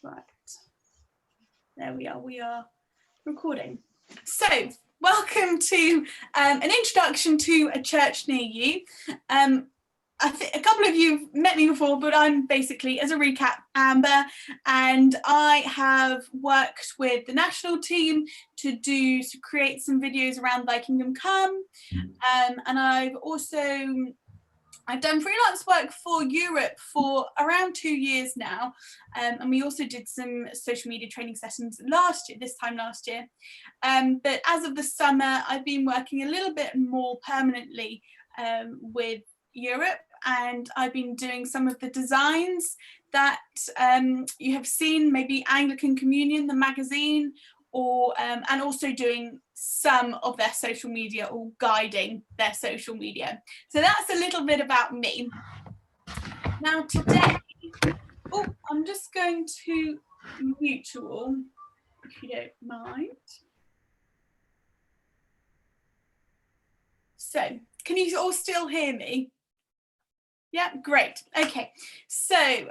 Right, there we are. We are recording. So, welcome to an introduction to a church near you. I think a couple of you have met me before, but I'm basically, as a recap, Amber, and I have worked with the national team to create some videos around Thy Kingdom Come, and I've done freelance work for Europe for around 2 years now, and we also did some social media training sessions this time last year. But as of the summer, I've been working a little bit more permanently with Europe, and I've been doing some of the designs that you have seen, maybe Anglican Communion, the magazine, or and also doing some of their social media or guiding their social media. So that's a little bit about me. Now today, I'm just going to mute you all, if you don't mind. So, can you all still hear me? Yeah, great. Okay, so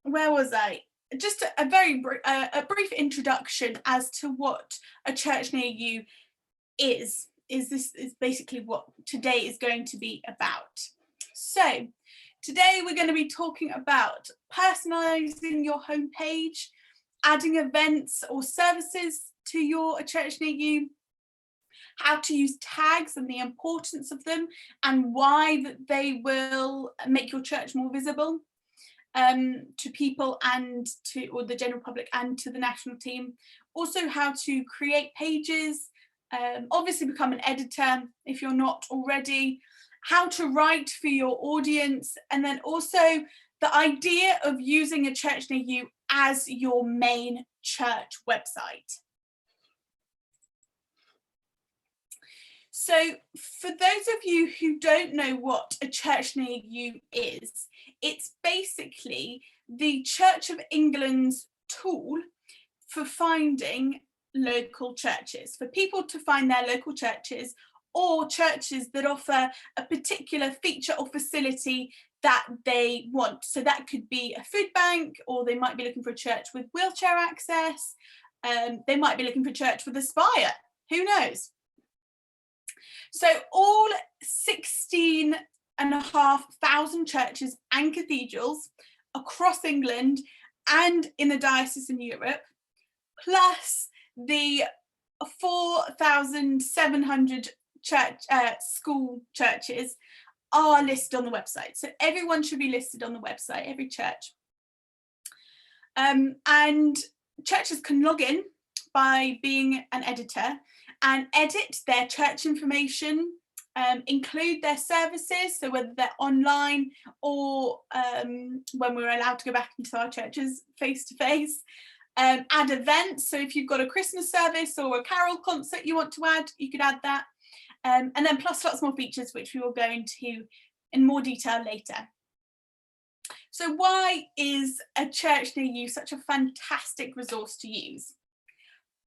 where was I? Just a brief introduction as to what a church near you is. This is basically what today is going to be about. So today we're going to be talking about personalizing your homepage, adding events or services to your church near you, how to use tags and the importance of them and why they will make your church more visible to people and or the general public and to the national team. Also how to create pages, obviously become an editor if you're not already, how to write for your audience, and then also the idea of using a church near you as your main church website. So for those of you who don't know what a church near you is, it's basically the Church of England's tool for finding local churches, for people to find their local churches or churches that offer a particular feature or facility that they want. So that could be a food bank, or they might be looking for a church with wheelchair access. They might be looking for a church with a spire, who knows? So all 16,500 churches and cathedrals across England and in the diocese in Europe, plus the 4,700 school churches are listed on the website. So everyone should be listed on the website, every church. And churches can log in by being an editor and edit their church information, include their services, so whether they're online or when we're allowed to go back into our churches face to face, add events. So if you've got a Christmas service or a carol concert you want to add, you could add that. And then plus lots more features, which we will go into in more detail later. So why is a church near you such a fantastic resource to use?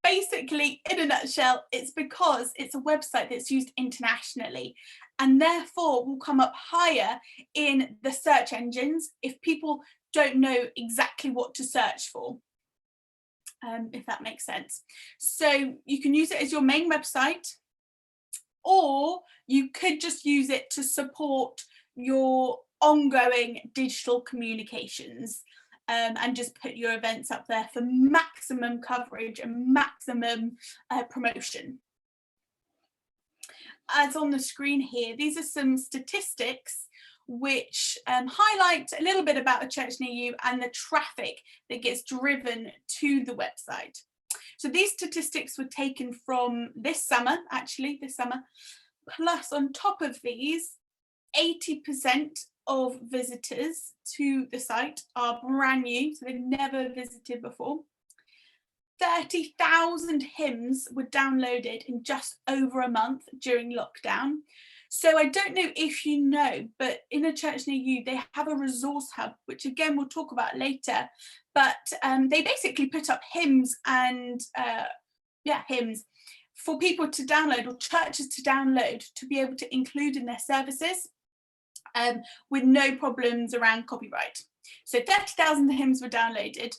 Basically, in a nutshell, it's because it's a website that's used internationally and therefore will come up higher in the search engines if people don't know exactly what to search for, if that makes sense. So you can use it as your main website, or you could just use it to support your ongoing digital communications. And just put your events up there for maximum coverage and maximum promotion. As on the screen here, these are some statistics which highlight a little bit about a church near you and the traffic that gets driven to the website. So these statistics were taken from this summer, plus on top of these, 80% of visitors to the site are brand new, so they've never visited before. 30,000 hymns were downloaded in just over a month during lockdown. So I don't know if you know, but in a church near you, they have a resource hub, which again we'll talk about later. But they basically put up hymns and hymns for people to download, or churches to download, to be able to include in their services. With no problems around copyright. So 30,000 hymns were downloaded.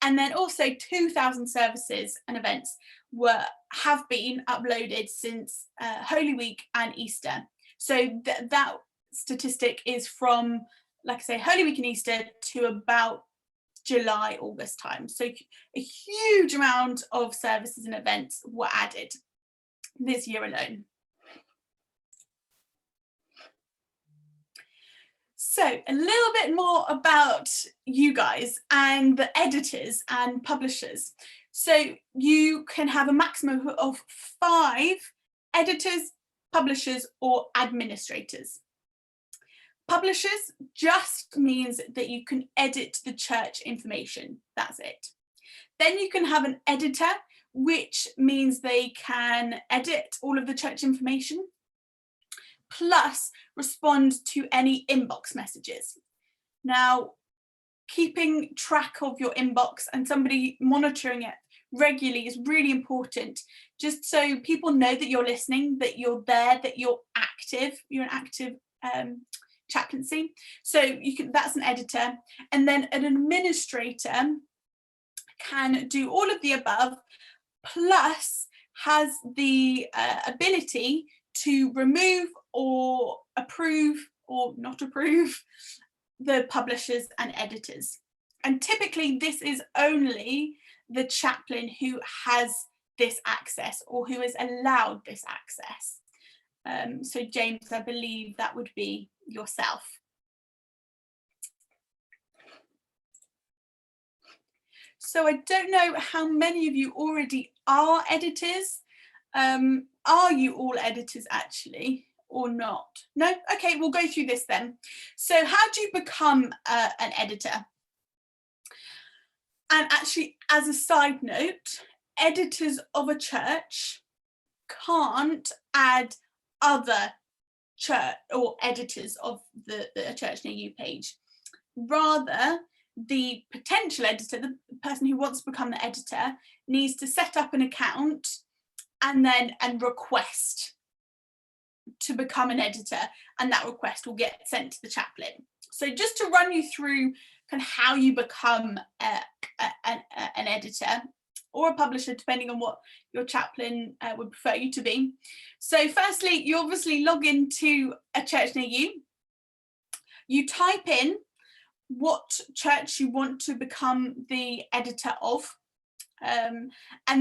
And then also 2,000 services and events have been uploaded since Holy Week and Easter. So that statistic is from, like I say, Holy Week and Easter to about July, August time. So a huge amount of services and events were added this year alone. So a little bit more about you guys and the editors and publishers. So you can have a maximum of 5 editors, publishers, or administrators. Publishers just means that you can edit the church information. That's it. Then you can have an editor, which means they can edit all of the church information, plus respond to any inbox messages. Now, keeping track of your inbox and somebody monitoring it regularly is really important, just so people know that you're listening, that you're there, that you're active. You're an active chaplaincy. So you can, that's an editor. And then an administrator can do all of the above, plus has the ability to remove or approve or not approve the publishers and editors. And typically this is only the chaplain who has this access or who is allowed this access. So James, I believe that would be yourself. So I don't know how many of you already are editors. Are you all editors actually, or not? No? Okay, we'll go through this then. So how do you become an editor? And actually, as a side note, editors of a church can't add other church or editors of the Church Near You page. Rather, the potential editor, the person who wants to become the editor, needs to set up an account and request to become an editor, and that request will get sent to the chaplain. So just to run you through kind of how you become an editor or a publisher, depending on what your chaplain would prefer you to be. So firstly, you obviously log into a church near you. You type in what church you want to become the editor of. And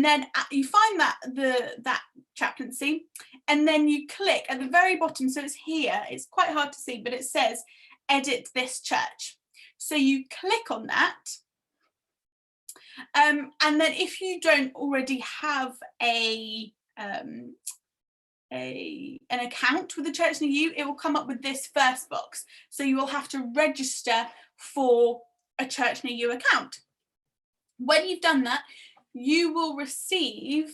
then you find that chaplaincy, and then you click at the very bottom. So it's here, it's quite hard to see, but it says edit this church. So you click on that. And then if you don't already have an account with the church near you, it will come up with this first box. So you will have to register for a church near you account. When you've done that, you will receive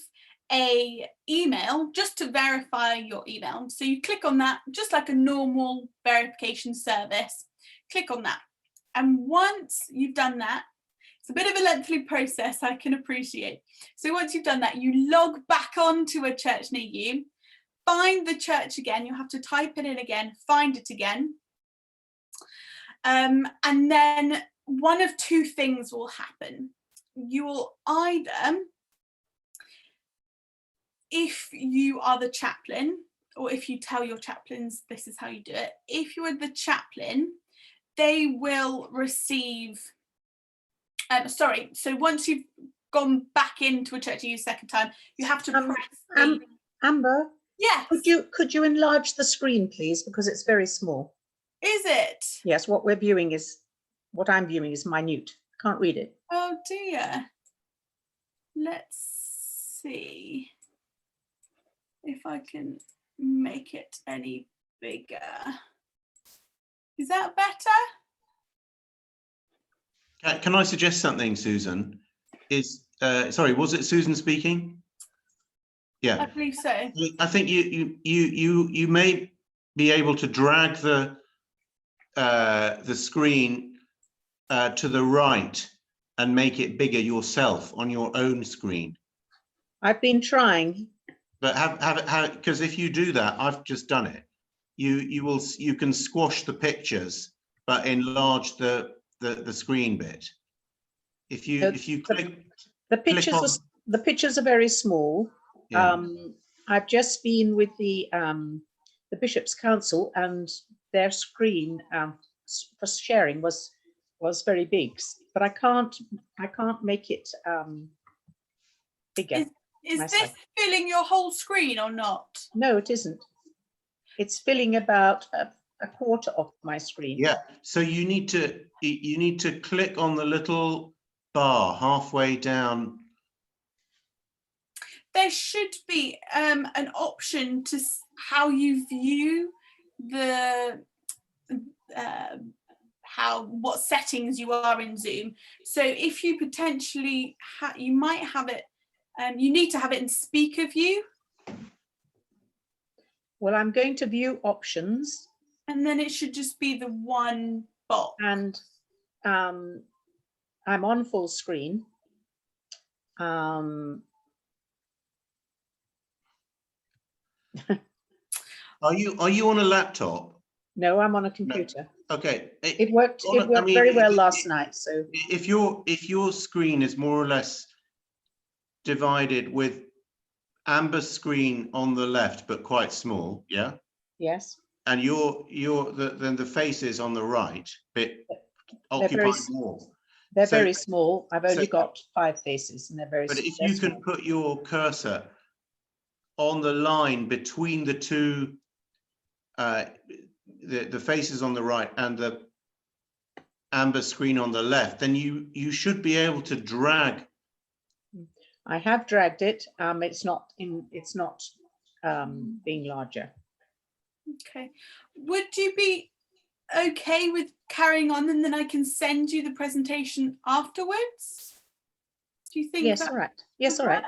an email just to verify your email. So you click on that, just like a normal verification service. Click on that. And once you've done that, it's a bit of a lengthy process, I can appreciate. So once you've done that, you log back onto a church near you, find the church again, you'll have to type it in again, find it again. And then one of two things will happen. You will either, if you are the chaplain, or if you tell your chaplains this is how you do it, if you are the chaplain, they will receive, so once you've gone back into a church near you second time, you have to press Amber? Yes. Could you enlarge the screen, please, because it's very small. Is it? Yes, what I'm viewing is minute. Can't read it. Oh dear. Let's see if I can make it any bigger. Is that better? Can I suggest something, Susan? Sorry, was it Susan speaking? Yeah, I believe so. I think you may be able to drag the screen to the right and make it bigger yourself on your own screen. I've been trying. But because if you do that, I've just done it. You can squash the pictures, but enlarge the screen bit. If you No, click, The pictures on- the pictures are very small. yeah, I've just been with the Bishops' Council, and their screen for sharing was very big, but I can't make it bigger. Is myself. this filling your whole screen or not? No, it isn't. It's filling about a quarter of my screen. yeah. So you need to click on the little bar halfway down. There should be an option to how you view the what settings you are in Zoom. So if you potentially you might have it, you need to have it in speaker view. Well, I'm going to view options, and then it should just be the one box. and I'm on full screen. Are you on a laptop? No, I'm on a computer. Okay. It worked very well last night. So if your screen is more or less divided with Amber's screen on the left, but quite small, yeah? yes, And then the faces on the right, bit occupying more. they're So- very small. I've only so- got 5 faces, and they're very. But if they're you can small. put your cursor on the line between the two, the faces on the right and the Amber screen on the left, then you should be able to drag. I have dragged it. It's not being larger. Okay. Would you be okay with carrying on, and then I can send you the presentation afterwards? Do you think? Yes, that- all right. Yes, all right.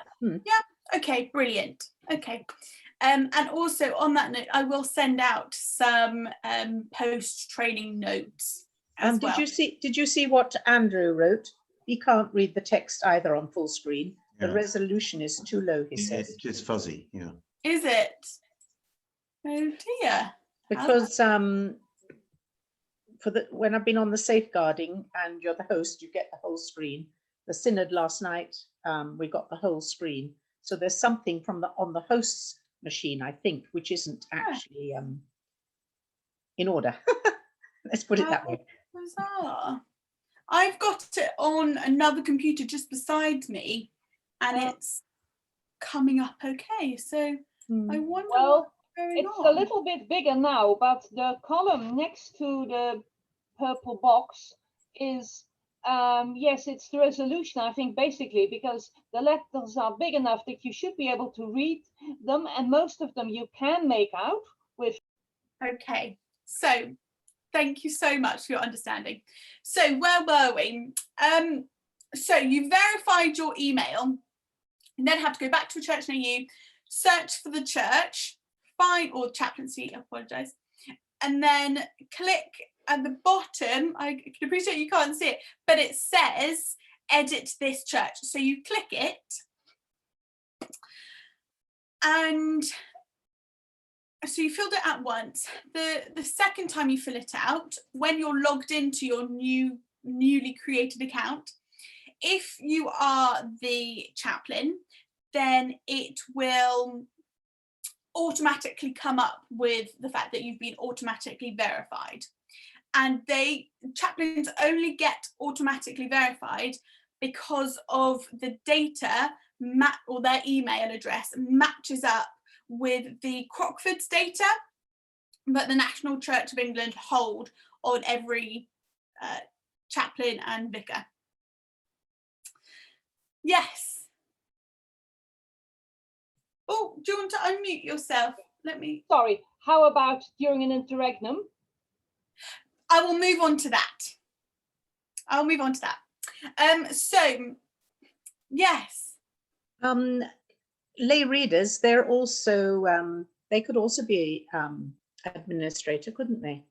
Okay, brilliant. Okay. And also on that note, I will send out some post-training notes as well. Did you see what Andrew wrote? He can't read the text either on full screen. The Yeah. resolution is too low, he says. It's fuzzy, yeah. Is it? Oh dear. Because when I've been on the safeguarding and you're the host, you get the whole screen. The synod last night, we got the whole screen. So there's something on the host's machine, I think, which isn't actually in order. Let's put it that way. Bizarre. I've got it on another computer just beside me, and it's coming up okay. So I wonder Well, what's going it's on. a little bit bigger now, but the column next to the purple box is, yes, it's the resolution, I think, basically, because the letters are big enough that you should be able to read them, and most of them you can make out with. Okay, so thank you so much for your understanding. So where were we? So you verified your email, and then have to go back to a church near you, search for the church, find, or chaplaincy, apologise, and then click at the bottom. I can appreciate you can't see it, but it says edit this church. So you click it, and so you filled it out once. The second time you fill it out, when you're logged into your newly created account, if you are the chaplain, then it will automatically come up with the fact that you've been automatically verified. And chaplains only get automatically verified because of the data or their email address matches up with the Crockford's data that the National Church of England hold on every chaplain and vicar. Yes. Oh, do you want to unmute yourself? Sorry, how about during an interregnum? I will move on to that. So, yes. Lay readers, they're also they could also be administrator, couldn't they?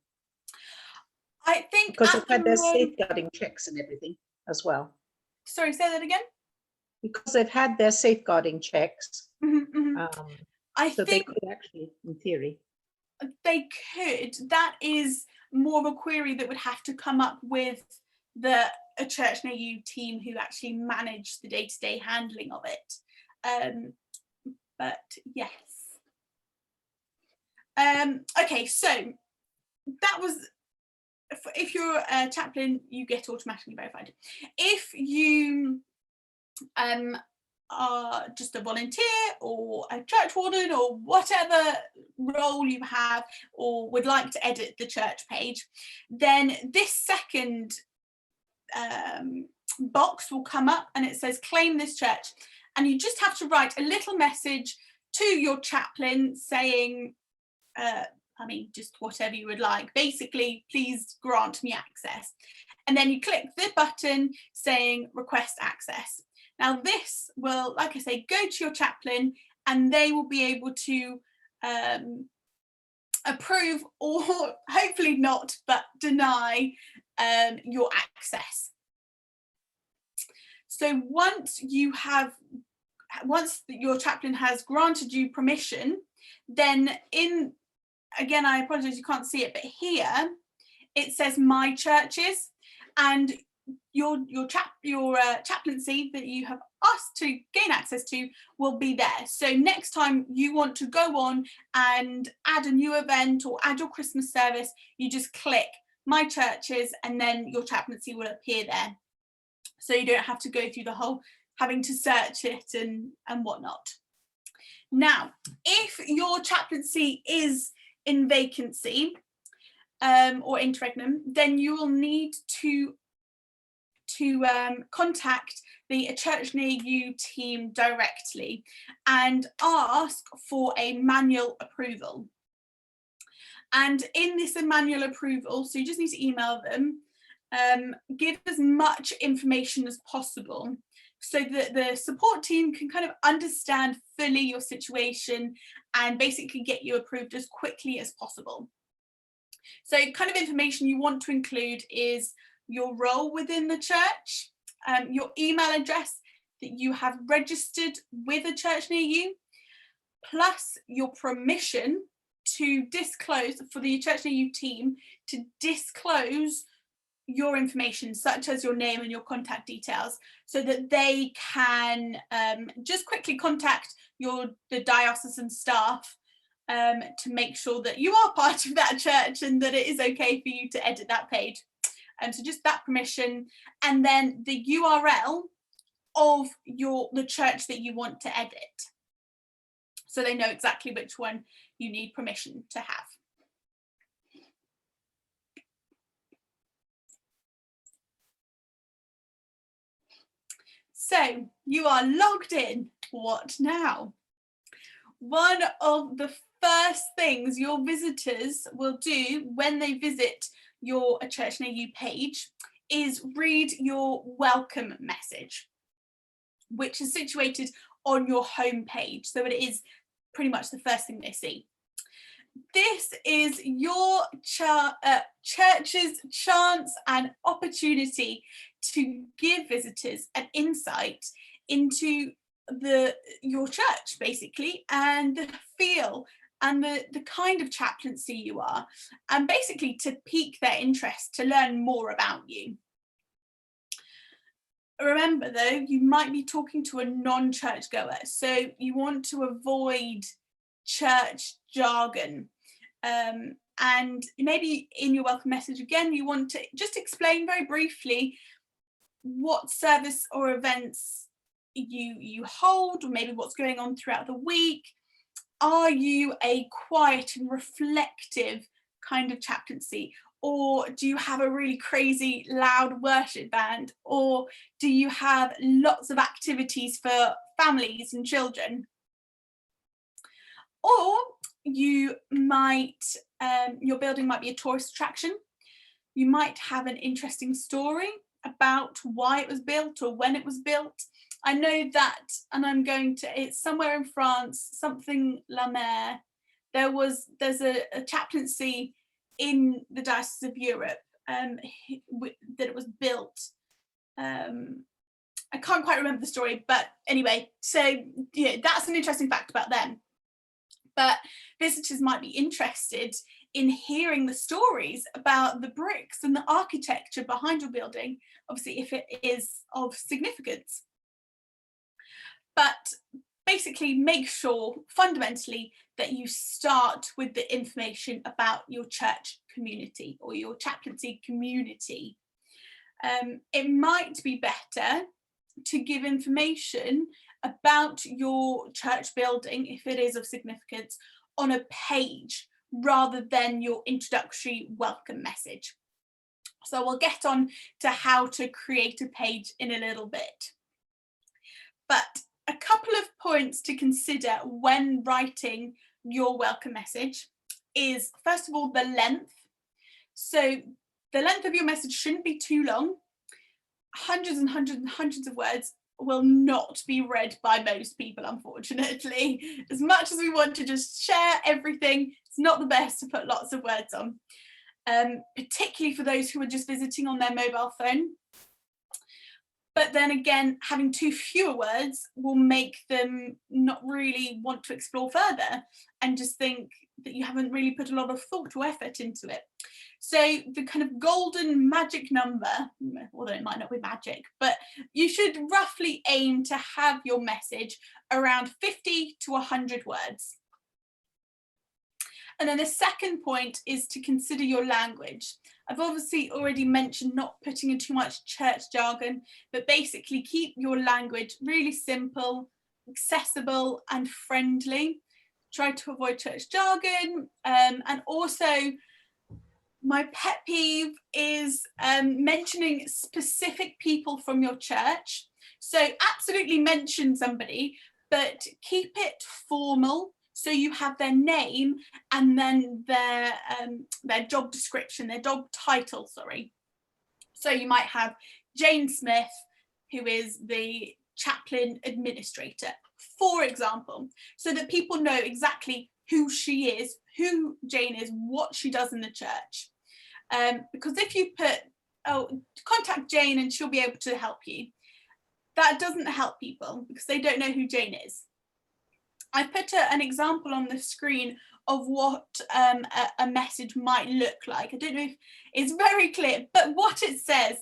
I think Because at they've had the their moment- safeguarding checks and everything as well. Sorry, say that again. Because they've had their safeguarding checks, I so they think could actually, in theory. they could. That is more of a query that would have to come up with the a Church Near You team who actually manage the day-to-day handling of it. But yes. Okay, so that was, if you're a chaplain, you get automatically verified. If you are just a volunteer or a church warden or whatever role you have, or would like to edit the church page, then this second box will come up and it says claim this church, and you just have to write a little message to your chaplain saying, I mean, just whatever you would like, basically, please grant me access. And then you click the button saying request access. Now this will, like I say, go to your chaplain and they will be able to approve, or hopefully not, but deny your access. So once your chaplain has granted you permission, then again, I apologize, you can't see it, but here it says my churches, and your chaplaincy that you have asked to gain access to will be there. So next time you want to go on and add a new event or add your Christmas service, you just click my churches and then your chaplaincy will appear there. So you don't have to go through the whole having to search it and whatnot. Now, if your chaplaincy is in vacancy or interregnum, then you will need to contact the Church Near You team directly and ask for a manual approval. And in this manual approval, so you just need to email them, give as much information as possible so that the support team can kind of understand fully your situation and basically get you approved as quickly as possible. So kind of information you want to include is your role within the church, your email address that you have registered with a Church Near You, plus your permission to disclose, for the Church Near You team to disclose your information, such as your name and your contact details, so that they can just quickly contact the diocesan staff to make sure that you are part of that church and that it is okay for you to edit that page. So just that permission, and then the URL of the church that you want to edit, so they know exactly which one you need permission to have. So you are logged in. What now? One of the first things your visitors will do when they visit your Church Near You page is read your welcome message, which is situated on your home page. So it is pretty much the first thing they see. This is your church's chance and opportunity to give visitors an insight into your church, basically, and the feel and the kind of chaplaincy you are, and basically to pique their interest, to learn more about you. Remember though, you might be talking to a non-church goer, so you want to avoid church jargon. And maybe in your welcome message again, you want to just explain very briefly what service or events you hold, or maybe what's going on throughout the week. Are you a quiet and reflective kind of chaplaincy? Or do you have a really crazy loud worship band? Or do you have lots of activities for families and children? Or you might, your building might be a tourist attraction. You might have an interesting story about why it was built or when it was built. I know that, and it's somewhere in France, something La Mer. There's a chaplaincy in the Diocese of Europe that it was built. I can't quite remember the story, but anyway, so that's an interesting fact about them. But visitors might be interested in hearing the stories about the bricks and the architecture behind your building, obviously if it is of significance. But basically make sure fundamentally that you start with the information about your church community or your chaplaincy community. It might be better to give information about your church building, if it is of significance, on a page rather than your introductory welcome message. So we'll get on to how to create a page in a little bit. But a couple of points to consider when writing your welcome message is, first of all, the length. So the length of your message shouldn't be too long. Hundreds and hundreds and hundreds of words will not be read by most people, unfortunately. As much as we want to just share everything, it's not the best to put lots of words on, particularly for those who are just visiting on their mobile phone. But then again, having too few words will make them not really want to explore further and just think that you haven't really put a lot of thought or effort into it. So the kind of golden magic number, although it might not be magic, but you should roughly aim to have your message around 50 to 100 words. And then the second point is to consider your language. I've obviously already mentioned not putting in too much church jargon, but basically keep your language really simple, accessible and friendly. Try to avoid church jargon. And also, my pet peeve is mentioning specific people from your church. So absolutely mention somebody, but keep it formal. So you have their name and then their job description, their job title, sorry. So you might have Jane Smith, who is the chaplain administrator, for example, so that people know exactly who she is, who Jane is, what she does in the church. Because if you put, oh, contact Jane and she'll be able to help you, that doesn't help people because they don't know who Jane is. I put an example on the screen of what a message might look like. I don't know if it's very clear, but what it says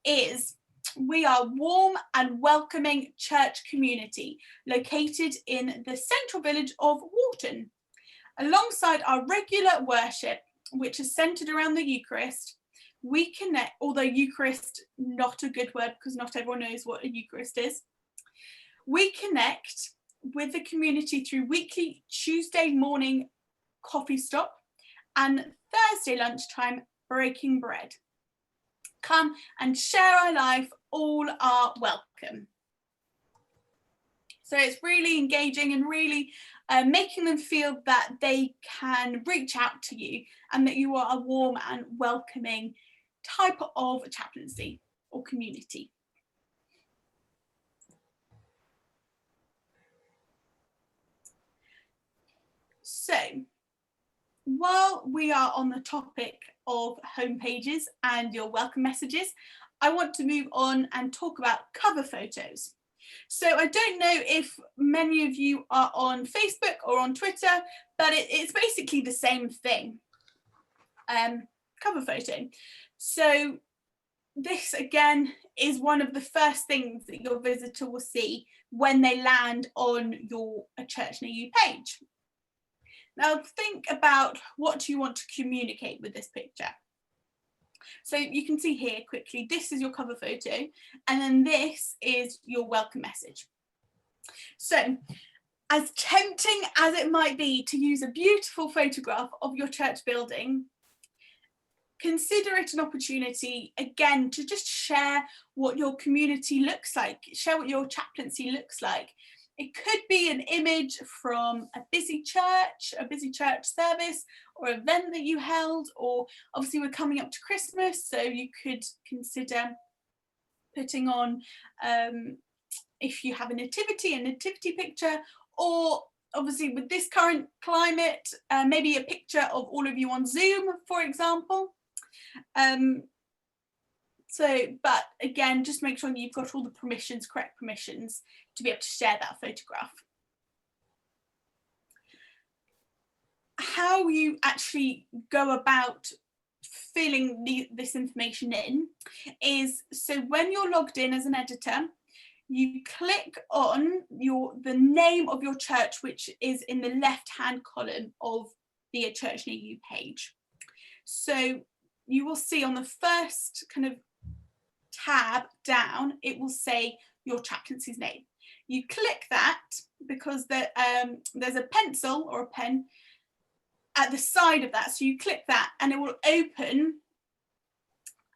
is, we are a warm and welcoming church community located in the central village of Wharton. Alongside our regular worship, which is centred around the Eucharist, we connect, although Eucharist, not a good word because not everyone knows what a Eucharist is, we connect with the community through weekly Tuesday morning coffee stop and Thursday lunchtime breaking bread. Come and share our life, all are welcome. So it's really engaging and really making them feel that they can reach out to you and that you are a warm and welcoming type of chaplaincy or community. So while we are on the topic of home pages and your welcome messages, I want to move on and talk about cover photos. So I don't know if many of you are on Facebook or on Twitter, but it's basically the same thing, cover photo. So this again is one of the first things that your visitor will see when they land on your A Church Near You page. Now think about what you want to communicate with this picture. So you can see here quickly, this is your cover photo, and then this is your welcome message. So as tempting as it might be to use a beautiful photograph of your church building, consider it an opportunity, again, to just share what your community looks like, share what your chaplaincy looks like. It could be an image from a busy church service or event that you held, or obviously we're coming up to Christmas, so you could consider putting on, if you have a nativity picture, or obviously with this current climate, maybe a picture of all of you on Zoom, for example. But again, just make sure you've got all the permissions, correct permissions, to be able to share that photograph. how you actually go about filling this information in is, so when you're logged in as an editor, you click on the name of your church, which is in the left-hand column of the Church Near You page. So you will see on the first kind of tab down, it will say your chaplaincy's name. You click that because there's a pencil or a pen at the side of that. So you click that and it will open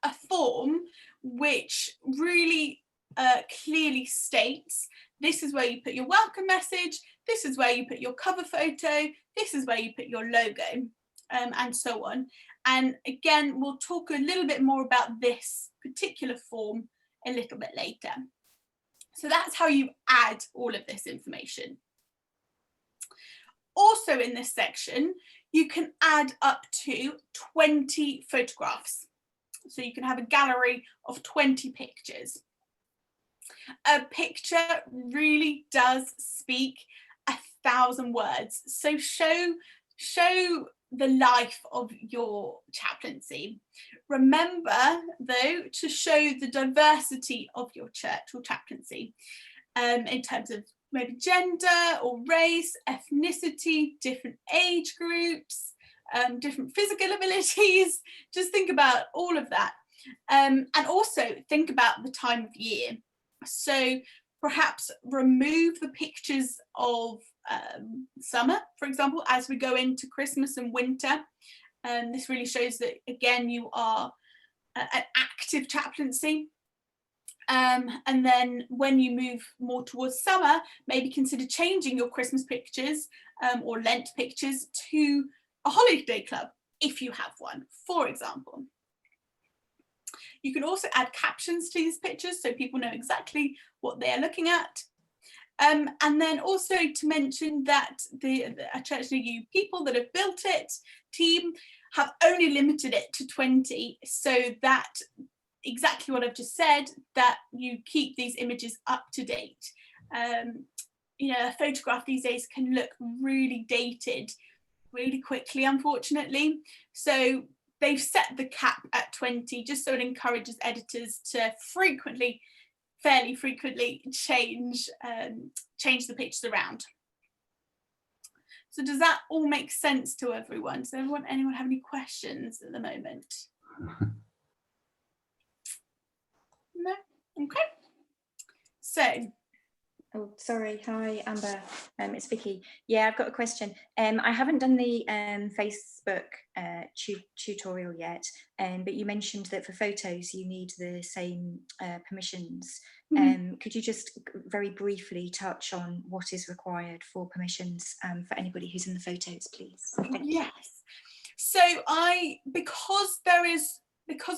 a form which really clearly states, this is where you put your welcome message, this is where you put your cover photo, this is where you put your logo, and so on. And again, we'll talk a little bit more about this particular form a little bit later. So that's how you add all of this information. Also in this section, you can add up to 20 photographs. So you can have a gallery of 20 pictures. A picture really does speak 1,000 words. So show the life of your chaplaincy. Remember, though, to show the diversity of your church or chaplaincy in terms of maybe gender or race, ethnicity, different age groups, different physical abilities. Just think about all of that. And also think about the time of year. So perhaps remove the pictures of summer, for example, as we go into Christmas and winter. This really shows that, again, you are an active chaplaincy. And then when you move more towards summer, maybe consider changing your Christmas pictures or Lent pictures to a holiday club, if you have one, for example. You can also add captions to these pictures so people know exactly what they are looking at. And then also to mention that the Church Near You people that have built it, team, have only limited it to 20, so that exactly what I've just said, that you keep these images up to date. You know, a photograph these days can look really dated really quickly, unfortunately. So they've set the cap at 20 just so it encourages editors to fairly frequently change the pictures around. So does that all make sense to everyone? Does anyone have any questions at the moment? No? Okay. So. Oh, sorry. Hi, Amber. It's Vicky. Yeah, I've got a question. I haven't done the Facebook tutorial yet, but you mentioned that for photos you need the same permissions. Could you just very briefly touch on what is required for permissions for anybody who's in the photos, please? Thank you. Yes. So because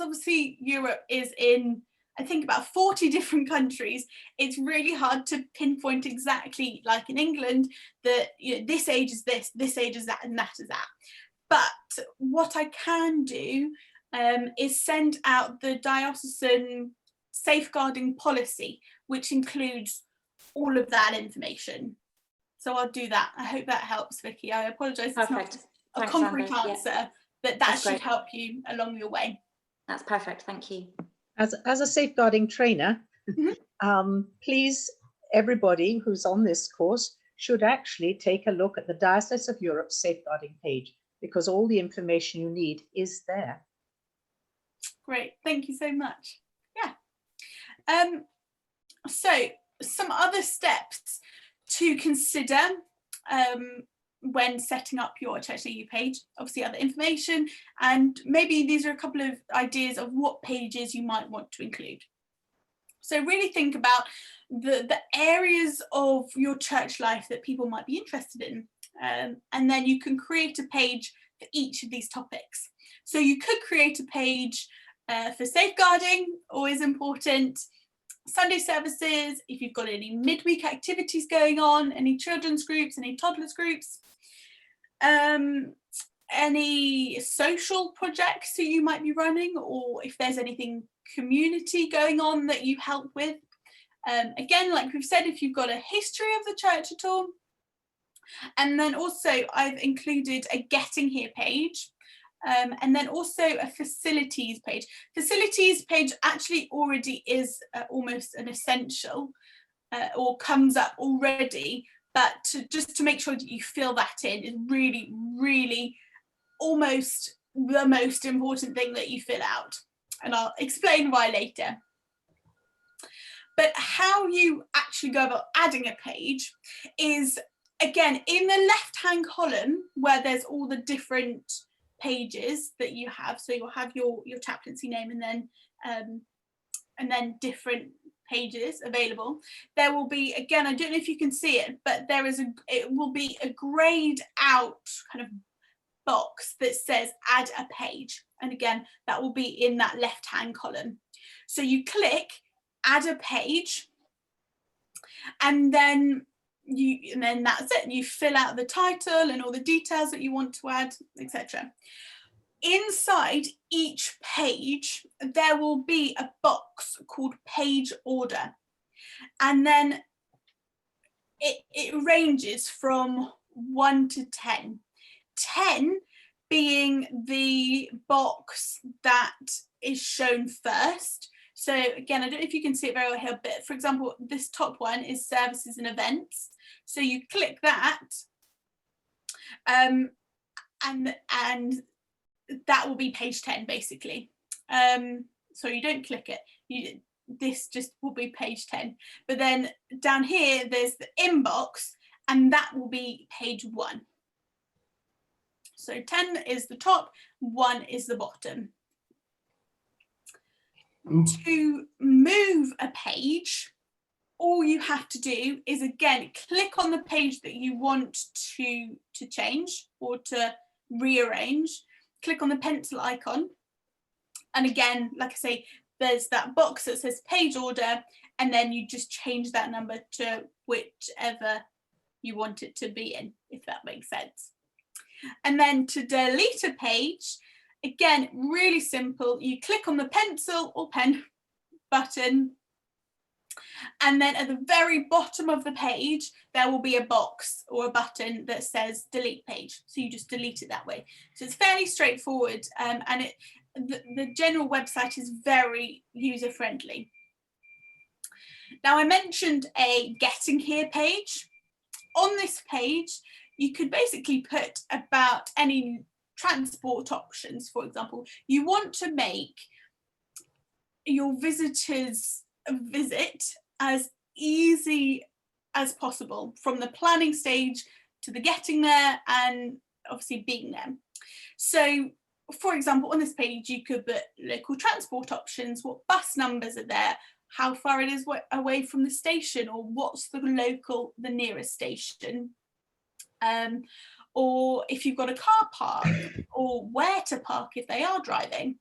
obviously Europe is in, I think, about 40 different countries, it's really hard to pinpoint exactly, like in England, that, you know, this age is this age is that, and that is that. But what I can do is send out the diocesan safeguarding policy, which includes all of that information. So I'll do that. I hope that helps, Vicky. I apologise, it's not a concrete answer, but that should help you along your way. That's perfect. Thank you. As a safeguarding trainer, please, everybody who's on this course should actually take a look at the Diocese of Europe safeguarding page, because all the information you need is there. Great, thank you so much. Yeah. So some other steps to consider when setting up your Church Near You page, obviously other information, and maybe these are a couple of ideas of what pages you might want to include. So really think about the areas of your church life that people might be interested in, and then you can create a page for each of these topics. So you could create a page for safeguarding, always important, Sunday services, if you've got any midweek activities going on, any children's groups, any toddlers groups, any social projects that you might be running, or if there's anything community going on that you help with. Again, like we've said, if you've got a history of the church at all, And then also I've included a Getting Here page, and then also a facilities page. Facilities page actually already is almost an essential, or comes up already, but just to make sure that you fill that in is really, really almost the most important thing that you fill out. And I'll explain why later. But how you actually go about adding a page is, again, in the left-hand column where there's all the different pages that you have. So you'll have your chaplaincy name and then different pages available. There will be, again, I don't know if you can see it, but it will be a grayed out kind of box that says add a page. And again, that will be in that left-hand column. So you click add a page, and then that's it. You fill out the title and all the details that you want to add, etc. Inside each page, there will be a box called page order. And then it ranges from 1 to 10. 10 being the box that is shown first. So again, I don't know if you can see it very well here, but for example, this top one is services and events. So you click that, and that will be page 10 basically. So you don't click it, this just will be page 10. But then down here, there's the inbox, and that will be page 1. So 10 is the top, 1 is the bottom. To move a page, all you have to do is, again, click on the page that you want to change or to rearrange. Click on the pencil icon. And again, like I say, there's that box that says page order, and then you just change that number to whichever you want it to be in, if that makes sense. And then to delete a page, again, really simple. You click on the pencil or pen button, and then at the very bottom of the page, there will be a box or a button that says delete page. So you just delete it that way. So it's fairly straightforward, and the general website is very user-friendly. Now, I mentioned a Getting Here page. On this page, you could basically put about any transport options. For example, you want to make your visitors' visit as easy as possible, from the planning stage to the getting there and obviously being there. So, for example, on this page, you could put local transport options, what bus numbers are there, how far it is away from the station, or what's the nearest station. Or if you've got a car park, or where to park if they are driving.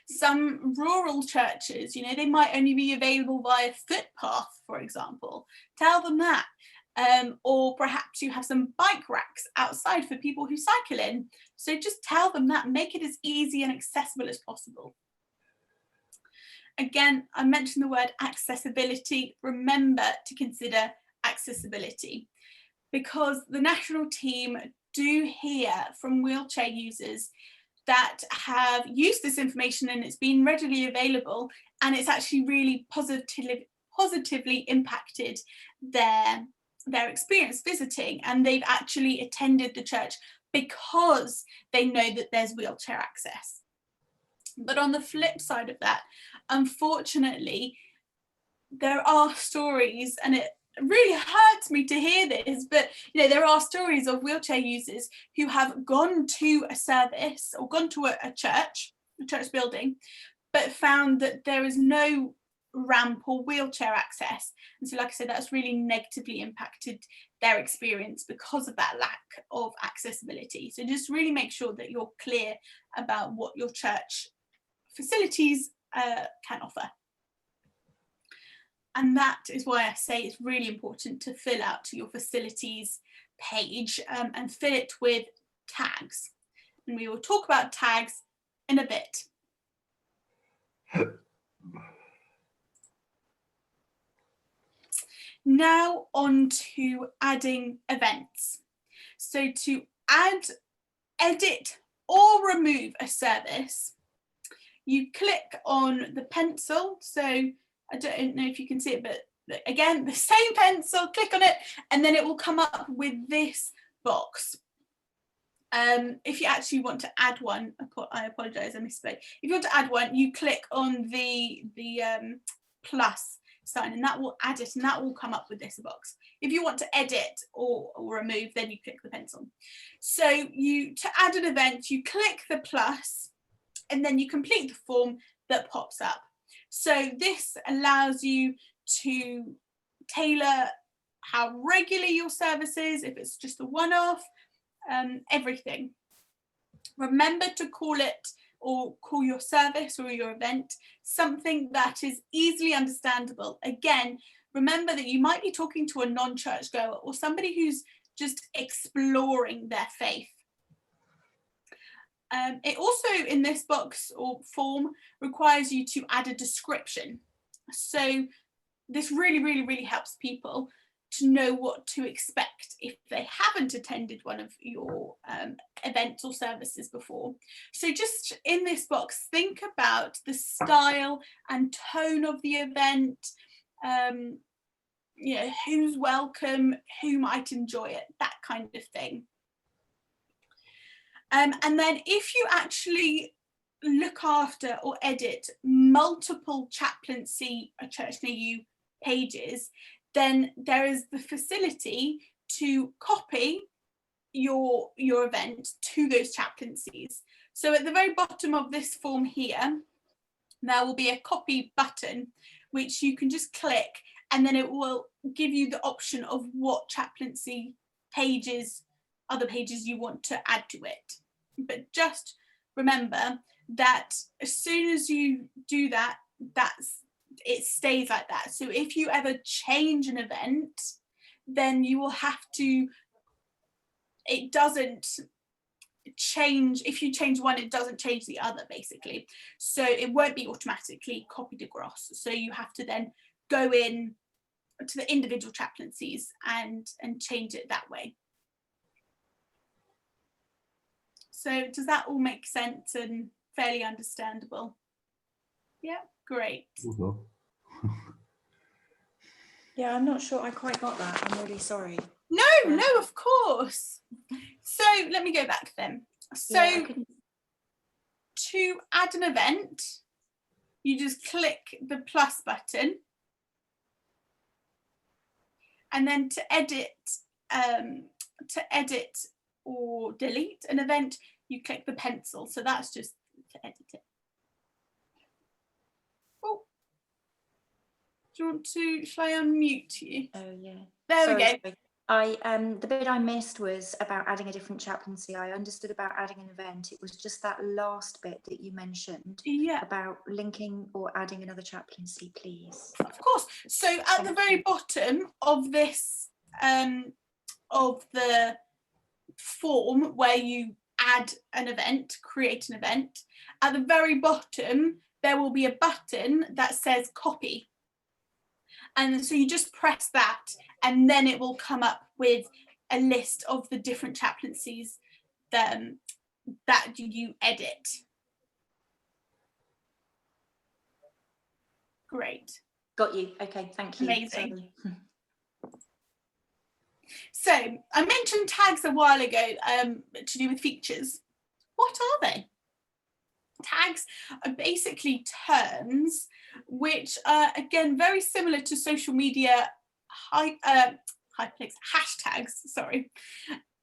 Some rural churches, they might only be available via footpath, for example. Tell them that. Or perhaps you have some bike racks outside for people who cycle in. So just tell them that, make it as easy and accessible as possible. Again, I mentioned the word accessibility. Remember to consider accessibility, because the national team do hear from wheelchair users that have used this information and it's been readily available, and it's actually really positively impacted their experience visiting, and they've actually attended the church because they know that there's wheelchair access. But on the flip side of that, unfortunately, there are stories, and it really hurts me to hear this, but there are stories of wheelchair users who have gone to a service or gone to a church building, but found that there is no ramp or wheelchair access. And so, like I said, that's really negatively impacted their experience because of that lack of accessibility. So just really make sure that you're clear about what your church facilities can offer. And that is why I say it's really important to fill out your facilities page and fill it with tags. And we will talk about tags in a bit. Now on to adding events. So to add, edit or remove a service, you click on the pencil. So I don't know if you can see it, but again, the same pencil, click on it, and then it will come up with this box. If you actually want to add one, I apologize, I misspoke. If you want to add one, you click on the plus sign, and that will add it, and that will come up with this box. If you want to edit or remove, then you click the pencil. So to add an event, you click the plus, and then you complete the form that pops up. So this allows you to tailor how regular your service is, if it's just a one-off, everything. Remember to call it, or call your service or your event, something that is easily understandable. Again, remember that you might be talking to a non-churchgoer or somebody who's just exploring their faith. It also, in this box or form, requires you to add a description. So this really helps people to know what to expect if they haven't attended one of your events or services before. So just in this box, think about the style and tone of the event, you know, who's welcome, who might enjoy it, that kind of thing. And then if you actually look after or edit multiple chaplaincy or Church Near You pages, then there is the facility to copy your event to those chaplaincies. So at the very bottom of this form here, there will be a copy button, which you can just click, and then it will give you the option of what chaplaincy pages, other pages you want to add to it. But just remember that as soon as you do that, it stays like that. So if you ever change an event, then you will have to, it doesn't change, if you change one, it doesn't change the other, basically. So it won't be automatically copied across. So you have to then go in to the individual chaplaincies and change it that way. So does that all make sense and fairly understandable? Yeah, great. Yeah, I'm not sure I quite got that. I'm really sorry. No, of course. So let me go back then. So Yeah, to add an event, you just click the plus button, and then to edit or delete an event, you click the pencil. So that's just to edit it. Oh, do you want to, shall I unmute you? Oh yeah. There we go. Sorry. The bit I missed was about adding a different chaplaincy. I understood about adding an event. It was just that last bit that you mentioned. Yeah, About linking or adding another chaplaincy, please. of course. So at the very bottom of this, of the form where you add an event, create an event, at the very bottom, there will be a button that says copy. And so you just press that, and then it will come up with a list of the different chaplaincies that you edit. Great. Got you. Okay, thank you. Amazing. Sorry. So I mentioned tags a while ago to do with features. What are they? Tags are basically terms which are, again, very similar to social media hyperlinks, hashtags, sorry.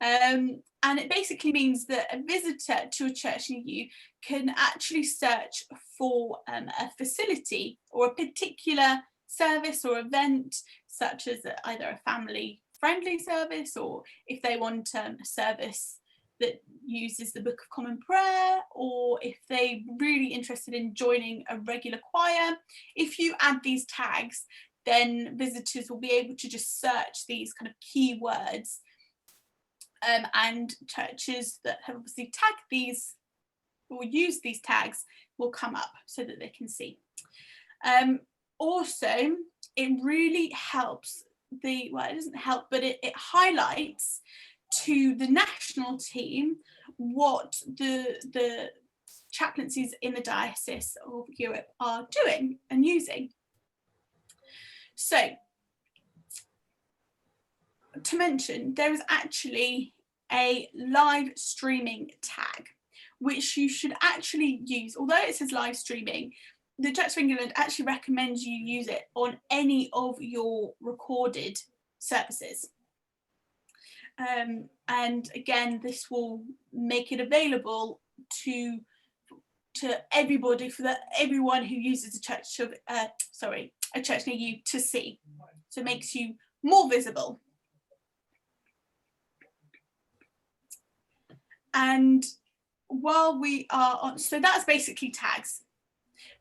And it basically means that a visitor to a Church Near You can actually search for a facility or a particular service or event, such as either a family-friendly service, or if they want a service that uses the Book of Common Prayer, or if they're really interested in joining a regular choir. If you add these tags, then visitors will be able to just search these kind of keywords, and churches that have obviously tagged these or used these tags will come up so that they can see. Also, it really helps well, it doesn't help, but it highlights to the national team what the chaplaincies in the Diocese of Europe are doing and using. So, to mention, there is actually a live streaming tag, which you should actually use. Although it says live streaming, the Church of England actually recommends you use it on any of your recorded services. And again, this will make it available to everybody, everyone who uses a church near you to see. So it makes you more visible. And while we are on, so that's basically tags.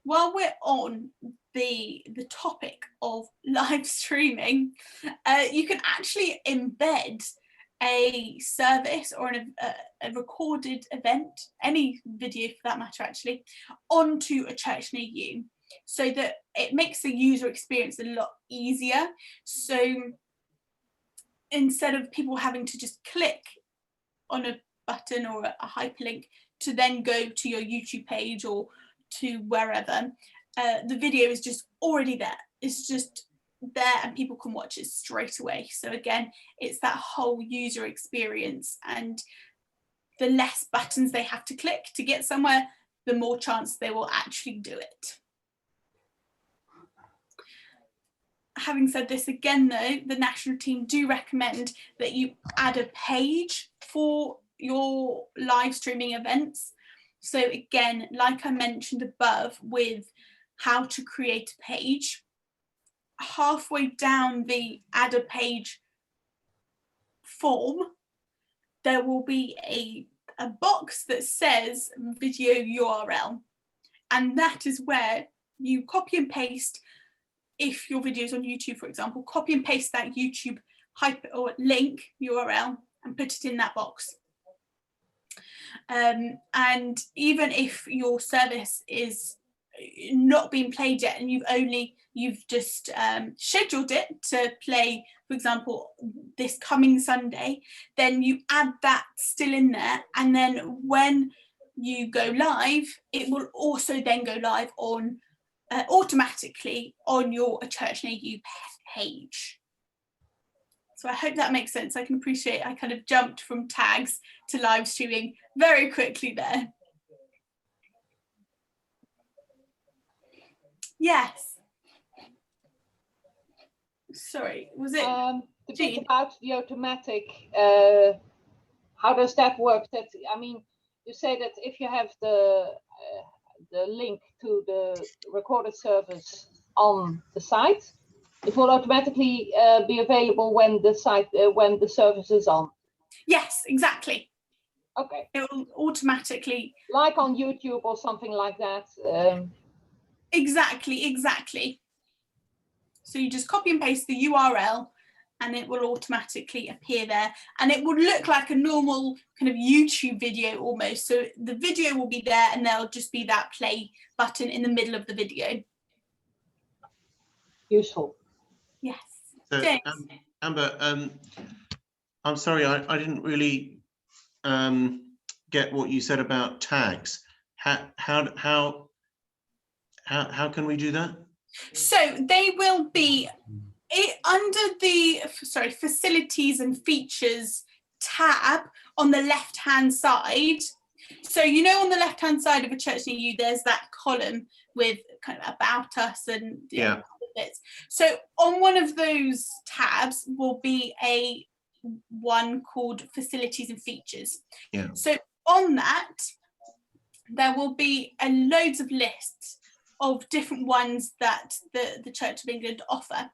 While we're on the topic of live streaming, you can actually embed a service or a recorded event, any video for that matter actually, onto a church near you, so that it makes the user experience a lot easier. So instead of people having to just click on a button or a hyperlink to then go to your YouTube page or to wherever, the video is just already there. It's just there and people can watch it straight away. So again, it's that whole user experience, and the less buttons they have to click to get somewhere, the more chance they will actually do it. Having said this, again though, the national team do recommend that you add a page for your live streaming events. So again, like I mentioned above with how to create a page, halfway down the add a page form, there will be a box that says video URL. And that is where you copy and paste, if your video is on YouTube, for example, copy and paste that YouTube hyper or link URL and put it in that box. And even if your service is not being played yet and you've just scheduled it to play, for example, this coming Sunday, then you add that still in there, and then when you go live, it will also then go live on automatically on your A Church Near You page. So I hope that makes sense. I can appreciate I kind of jumped from tags to live streaming very quickly there. Yes. Sorry, was it? The bit about the automatic, how does that work? That, I mean, you say that if you have the link to the recorded service on the site, it will automatically be available when the service is on. Yes, exactly. Okay. It will automatically. Like on YouTube or something like that. Exactly. So you just copy and paste the URL and it will automatically appear there. And it would look like a normal kind of YouTube video almost. So the video will be there and there'll just be that play button in the middle of the video. Useful. Yes. So, James. Amber, I'm sorry, I didn't really get what you said about tags. How can we do that? So they will be under the facilities and features tab on the left hand side. So you know, on the left hand side of A Church Near You, there's that column with kind of about us and yeah. Bits. So on one of those tabs will be one called facilities and features. Yeah. So on that, there will be loads of lists of different ones that the Church of England offer.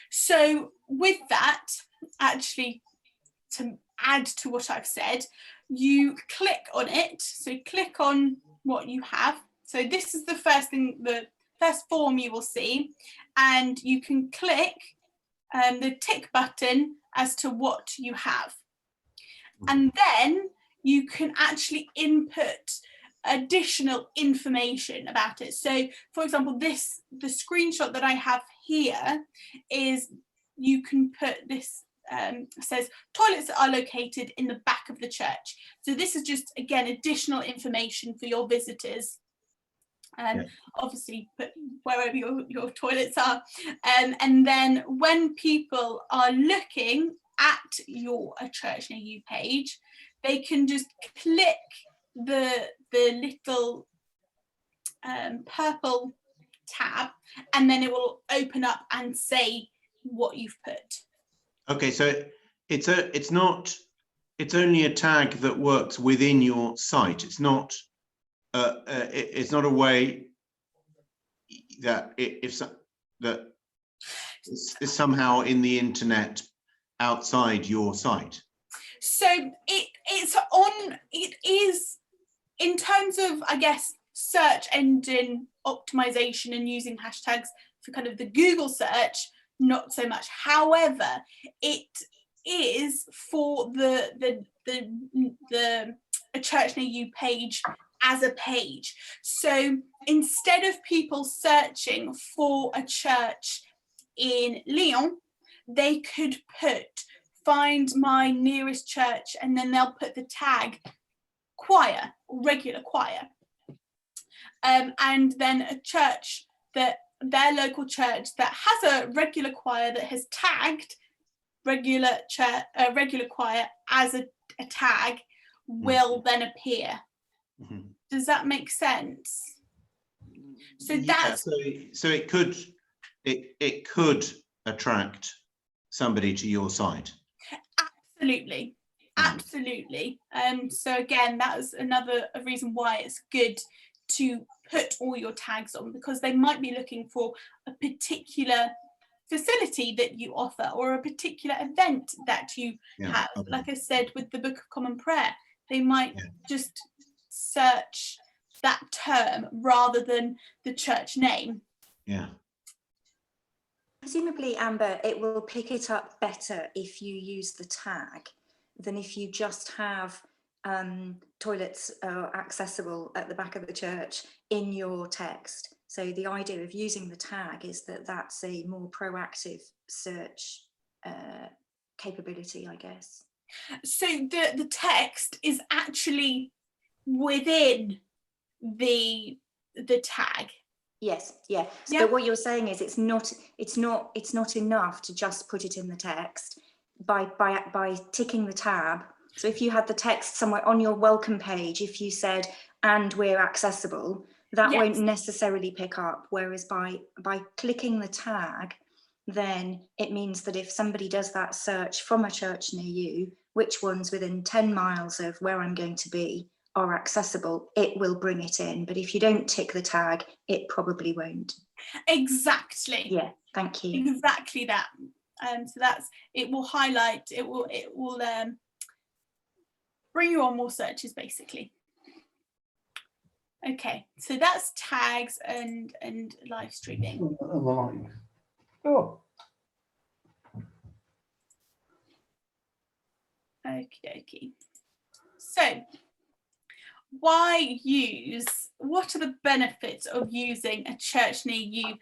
So with that, actually, to add to what I've said, you click on it. So click on what you have. So this is the first thing, the first form you will see, and you can click the tick button as to what you have. And then you can actually input additional information about it. So for example, the screenshot that I have here is you can put this, says toilets are located in the back of the church. So this is just, again, additional information for your visitors. Yeah. Obviously put wherever your toilets are. And then when people are looking at your A Church Near You page, they can just click the little purple tab, and then it will open up and say what you've put. Okay, so it's only a tag that works within your site. It's not it's not a way that that is somehow in the internet outside your site. So it is in terms of, I guess, search engine optimization and using hashtags for kind of the Google search, not so much. However, it is for the A Church Near You page as a page. So instead of people searching for a church in Lyon, they could put find my nearest church, and then they'll put the tag choir or regular choir. And then a church, that their local church that has a regular choir that has tagged regular choir as a tag will then appear. Mm-hmm. Does that make sense? So Yeah, that's so it could attract somebody to your site. absolutely. So again, that is another reason why it's good to put all your tags on, because they might be looking for a particular facility that you offer or a particular event that you have. Okay. Like I said with the Book of Common Prayer, they might just search that term rather than the church name. Yeah. Presumably, Amber, it will pick it up better if you use the tag than if you just have toilets accessible at the back of the church in your text. So the idea of using the tag is that that's a more proactive search capability, I guess. So the text is actually within the tag. Yes, yeah. So, Yeah. but what you're saying is it's not enough to just put it in the text by ticking the tab. So if you had the text somewhere on your welcome page, if you said "and we're accessible," that won't necessarily pick up. Whereas by clicking the tag, then it means that if somebody does that search from a church near you, which ones within 10 miles of where I'm going to be are accessible, it will bring it in. But if you don't tick the tag, it probably won't. Exactly. Yeah, thank you. Exactly that. So that's, it will highlight, it will bring you on more searches basically. Okay, so that's tags and live streaming. Oh. Okie dokie. So what are the benefits of using A Church Near You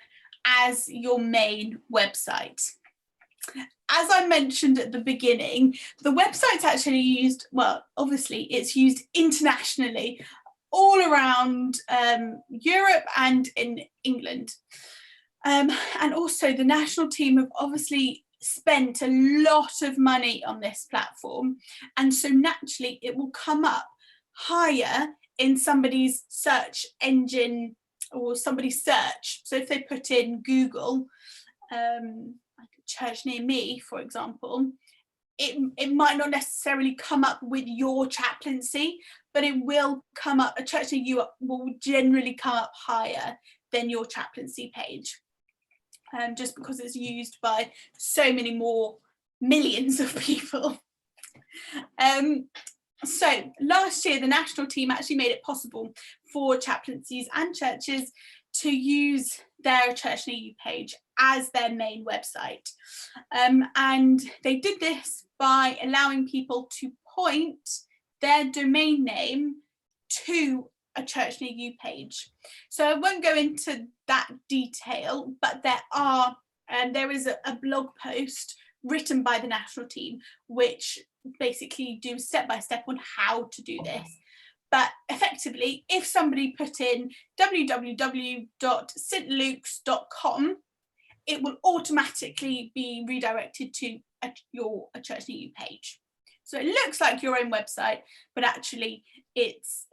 as your main website? As I mentioned at the beginning, the website's actually used, well, obviously it's used internationally, all around Europe and in England. And also the national team have obviously spent a lot of money on this platform. And so naturally it will come up higher in somebody's search engine or somebody's search. So if they put in Google, like A Church Near Me, for example, it might not necessarily come up with your chaplaincy, but it will come up, A Church Near You will generally come up higher than your chaplaincy page, just because it's used by so many more millions of people. So last year, the national team actually made it possible for chaplaincies and churches to use their Church Near You page as their main website. And they did this by allowing people to point their domain name to a Church Near You page. So I won't go into that detail, but there are there is a blog post written by the national team, which basically do step by step on how to do this. But effectively, if somebody put in www.stlukes.com, it will automatically be redirected to your A Church Near You page. So it looks like your own website, but actually it's,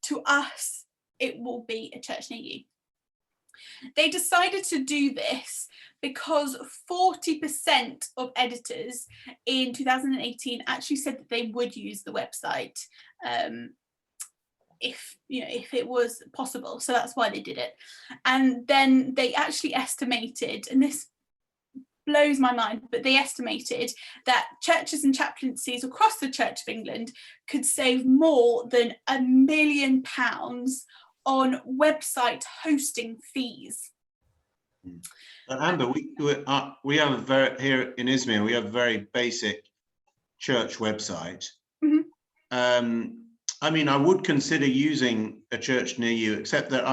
to us, it will be A Church Near You. They decided to do this because 40% of editors in 2018 actually said that they would use the website if it was possible. So that's why they did it. And then they actually estimated, and this blows my mind, but they estimated that churches and chaplaincies across the Church of England could save more than £1 million on website hosting fees. But Amber, we have a very, here in Izmir, we have a very basic church website. Mhm. I mean, I would consider using A Church Near You, except that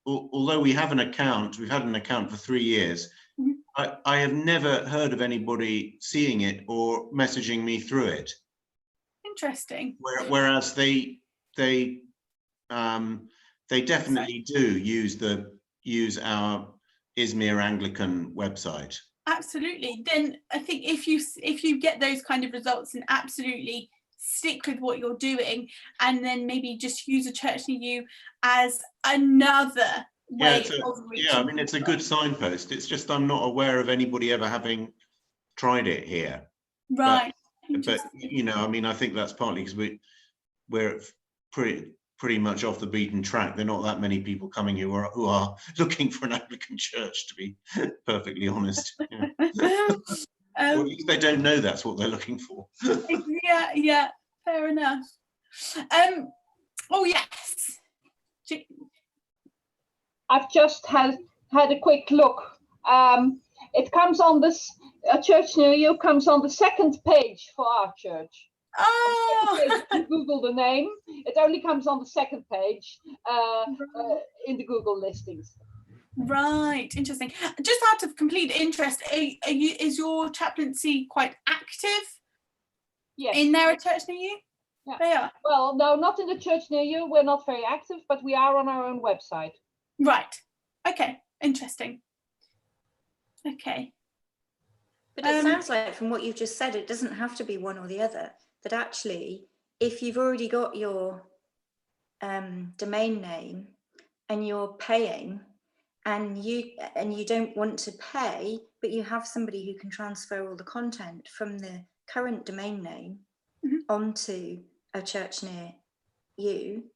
although we have an account, we've had an account for 3 years, Mhm. I have never heard of anybody seeing it or messaging me through it. Interesting. Whereas they definitely do use our Izmir Anglican website. Absolutely. Then I think if you get those kind of results, and absolutely stick with what you're doing, and then maybe just use A Church Near You as another way of reaching. Yeah, I mean, it's a good signpost. It's just I'm not aware of anybody ever having tried it here. Right. But you know, I mean, I think that's partly because we're pretty much off the beaten track. There are not that many people coming who are looking for an Anglican church, to be perfectly honest. Yeah. Or at least they don't know that's what they're looking for. Yeah, fair enough. Oh yes. I've just had a quick look. It comes on this, A Church Near You comes on the second page for our church. Oh. If you Google the name, it only comes on the second page in the Google listings. Right, interesting. Just out of complete interest, is your chaplaincy quite active? Yes. In their A Church Near You? Yeah. They are. Well, no, not in the Church Near You. We're not very active, but we are on our own website. Right. Okay. Interesting. Okay. But it sounds like from what you've just said, it doesn't have to be one or the other. That actually, if you've already got your domain name and you're paying, and you don't want to pay, but you have somebody who can transfer all the content from the current domain name Mhm. onto A Church Near You,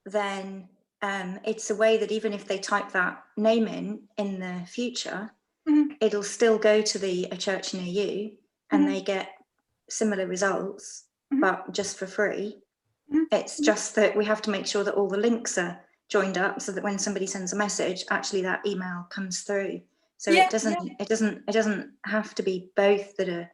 then it's a way that even if they type that name in the future, Mhm. it'll still go to the A Church Near You, and Mhm. they get similar results, Mhm. but just for free. Mhm. It's just that we have to make sure that all the links are joined up so that when somebody sends a message, actually that email comes through. So Yeah, it doesn't have to be both that are,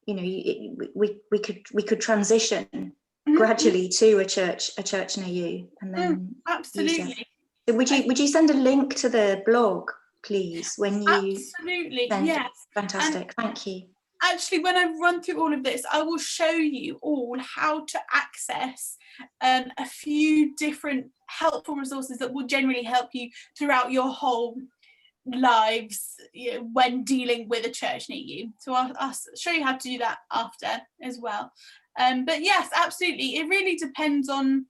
we could transition Mhm. gradually to a church near you, and then Absolutely. So would you send a link to the blog, please, when you Absolutely, send? yes. Fantastic, thank you. Actually, when I run through all of this, I will show you all how to access a few different helpful resources that will generally help you throughout your whole lives, when dealing with A Church Near You. So I'll show you how to do that after as well. But yes, absolutely. It really depends on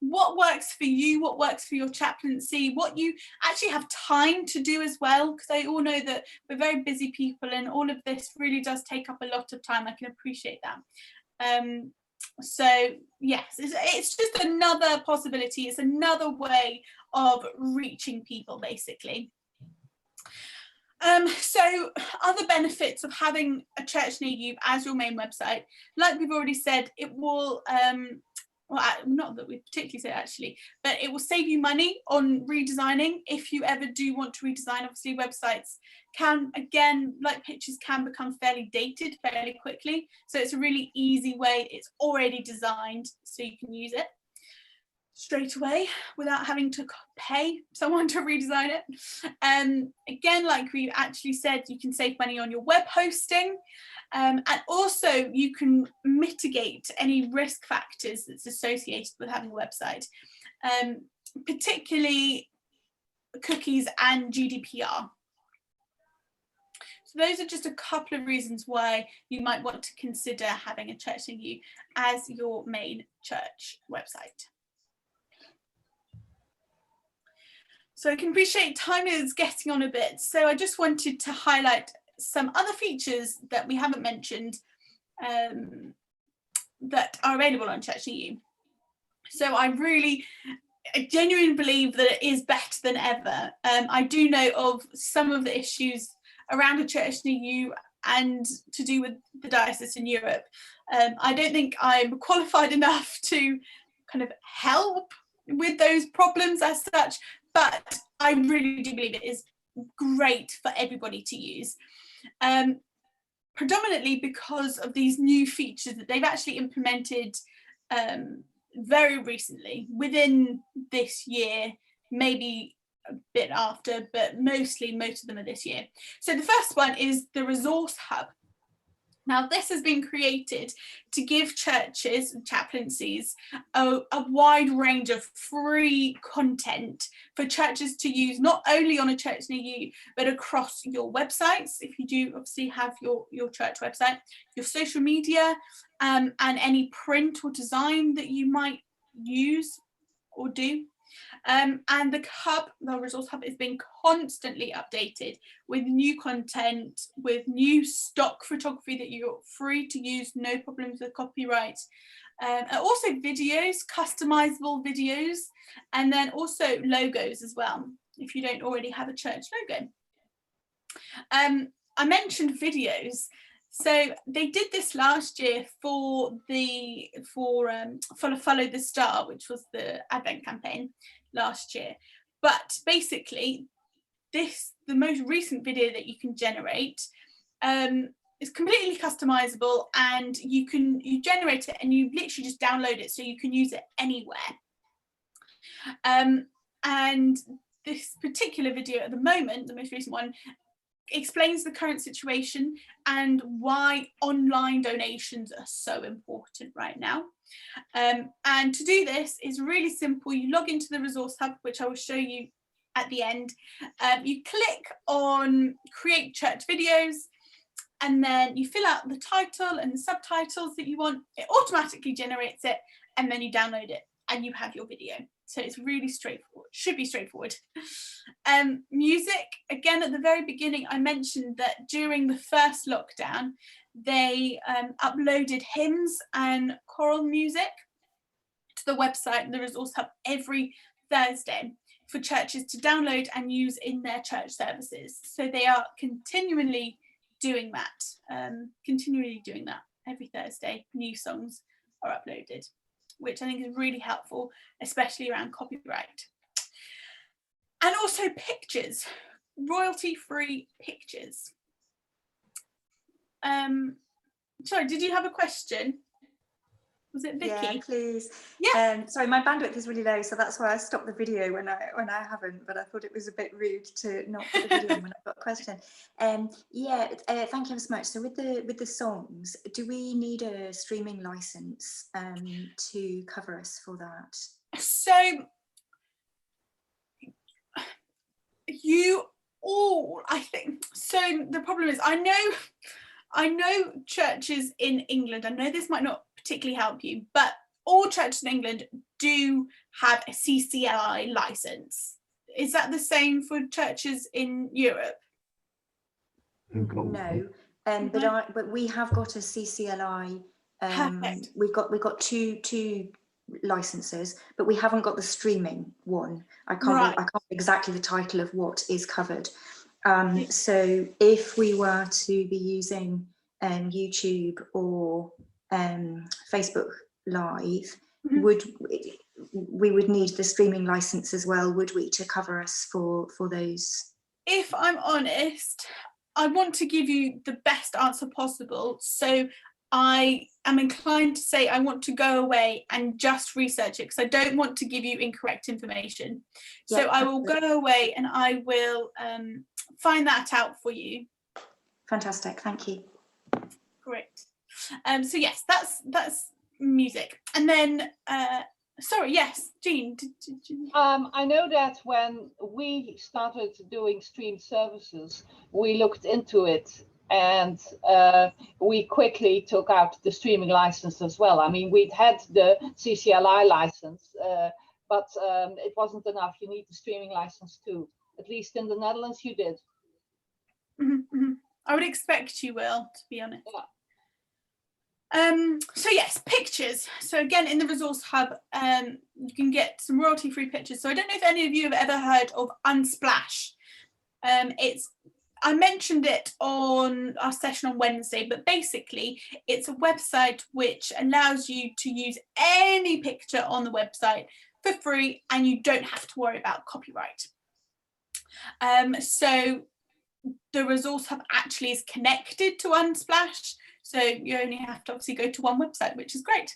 what works for you, what works for your chaplaincy, what you actually have time to do as well, because I all know that we're very busy people and all of this really does take up a lot of time. I can appreciate that. So yes, it's just another possibility. It's another way of reaching people, basically. So other benefits of having A Church Near You as your main website, like we've already said, it will well, not that we particularly say actually, but it will save you money on redesigning if you ever do want to redesign. Obviously, websites can, again, like pictures, can become fairly dated fairly quickly. So it's a really easy way. It's already designed, so you can use it. straight away without having to pay someone to redesign it. Again, like we actually said, you can save money on your web hosting, and also you can mitigate any risk factors that's associated with having a website, particularly cookies and GDPR. So those are just a couple of reasons why you might want to consider having a church near you as your main church website. So I can appreciate time is getting on a bit. So I just wanted to highlight some other features that we haven't mentioned that are available on Church Near You. So I genuinely believe that it is better than ever. I do know of some of the issues around a church near you and to do with the diocese in Europe. I don't think I'm qualified enough to kind of help with those problems as such, but I really do believe it is great for everybody to use. Predominantly because of these new features that they've actually implemented very recently, within this year, maybe a bit after, but most of them are this year. So the first one is the Resource Hub. Now, this has been created to give churches and chaplaincies a wide range of free content for churches to use, not only on a church near you, but across your websites, if you do obviously have your church website, your social media, and any print or design that you might use or do. And the Resource Hub is being constantly updated with new content, with new stock photography that you're free to use, no problems with copyright. And also videos, customizable videos, and then also logos as well, if you don't already have a church logo. I mentioned videos. So they did this last year for Follow the Star, which was the Advent campaign last year. But basically, the most recent video that you can generate is completely customizable, and you generate it and you literally just download it so you can use it anywhere. And this particular video at the moment, the most recent one, explains the current situation and why online donations are so important right now. And to do this is really simple. You log into the Resource Hub, which I will show you at the end. You click on Create Church Videos, and then you fill out the title and the subtitles that you want. It automatically generates it, and then you download it and you have your video. So it's really straightforward, should be straightforward. Music, again, at the very beginning, I mentioned that during the first lockdown, they uploaded hymns and choral music to the website, the Resource Hub, every Thursday for churches to download and use in their church services. So they are continually doing that, every Thursday. New songs are uploaded, which I think is really helpful, especially around copyright. And also pictures, royalty-free pictures. Sorry, did you have a question? Was it Vicky? Yeah, please. Yeah. Sorry, my bandwidth is really low, so that's why I stopped the video when I haven't. But I thought it was a bit rude to not put the video on when I've got a question. Thank you so much. So with the songs, do we need a streaming license to cover us for that? So I think. So the problem is, I know churches in England, I know this might not particularly help you, but all churches in England do have a CCLI license. Is that the same for churches in Europe? No, but we have got a CCLI. Perfect. We've got two licenses, but we haven't got the streaming one. I can't exactly the title of what is covered. So if we were to be using YouTube or Facebook Live, we would need the streaming license as well, would we, to cover us for those? If I'm honest, I want to give you the best answer possible. So I am inclined to say I want to go away and just research it, because I don't want to give you incorrect information. So Yeah, I will go away and I will find that out for you. fantastic, thank you. Great. So yes, that's music. And then sorry, yes, Jean. I know that when we started doing stream services, we looked into it, and we quickly took out the streaming license as well. I mean, we'd had the CCLI license, but it wasn't enough. You need the streaming license too. At least in the Netherlands, you did. I would expect you will, to be honest. Yeah. So yes, pictures. So again, in the Resource Hub, you can get some royalty-free pictures. So I don't know if any of you have ever heard of Unsplash. I mentioned it on our session on Wednesday, but basically it's a website which allows you to use any picture on the website for free, and you don't have to worry about copyright. So the Resource Hub actually is connected to Unsplash. So you only have to obviously go to one website, which is great.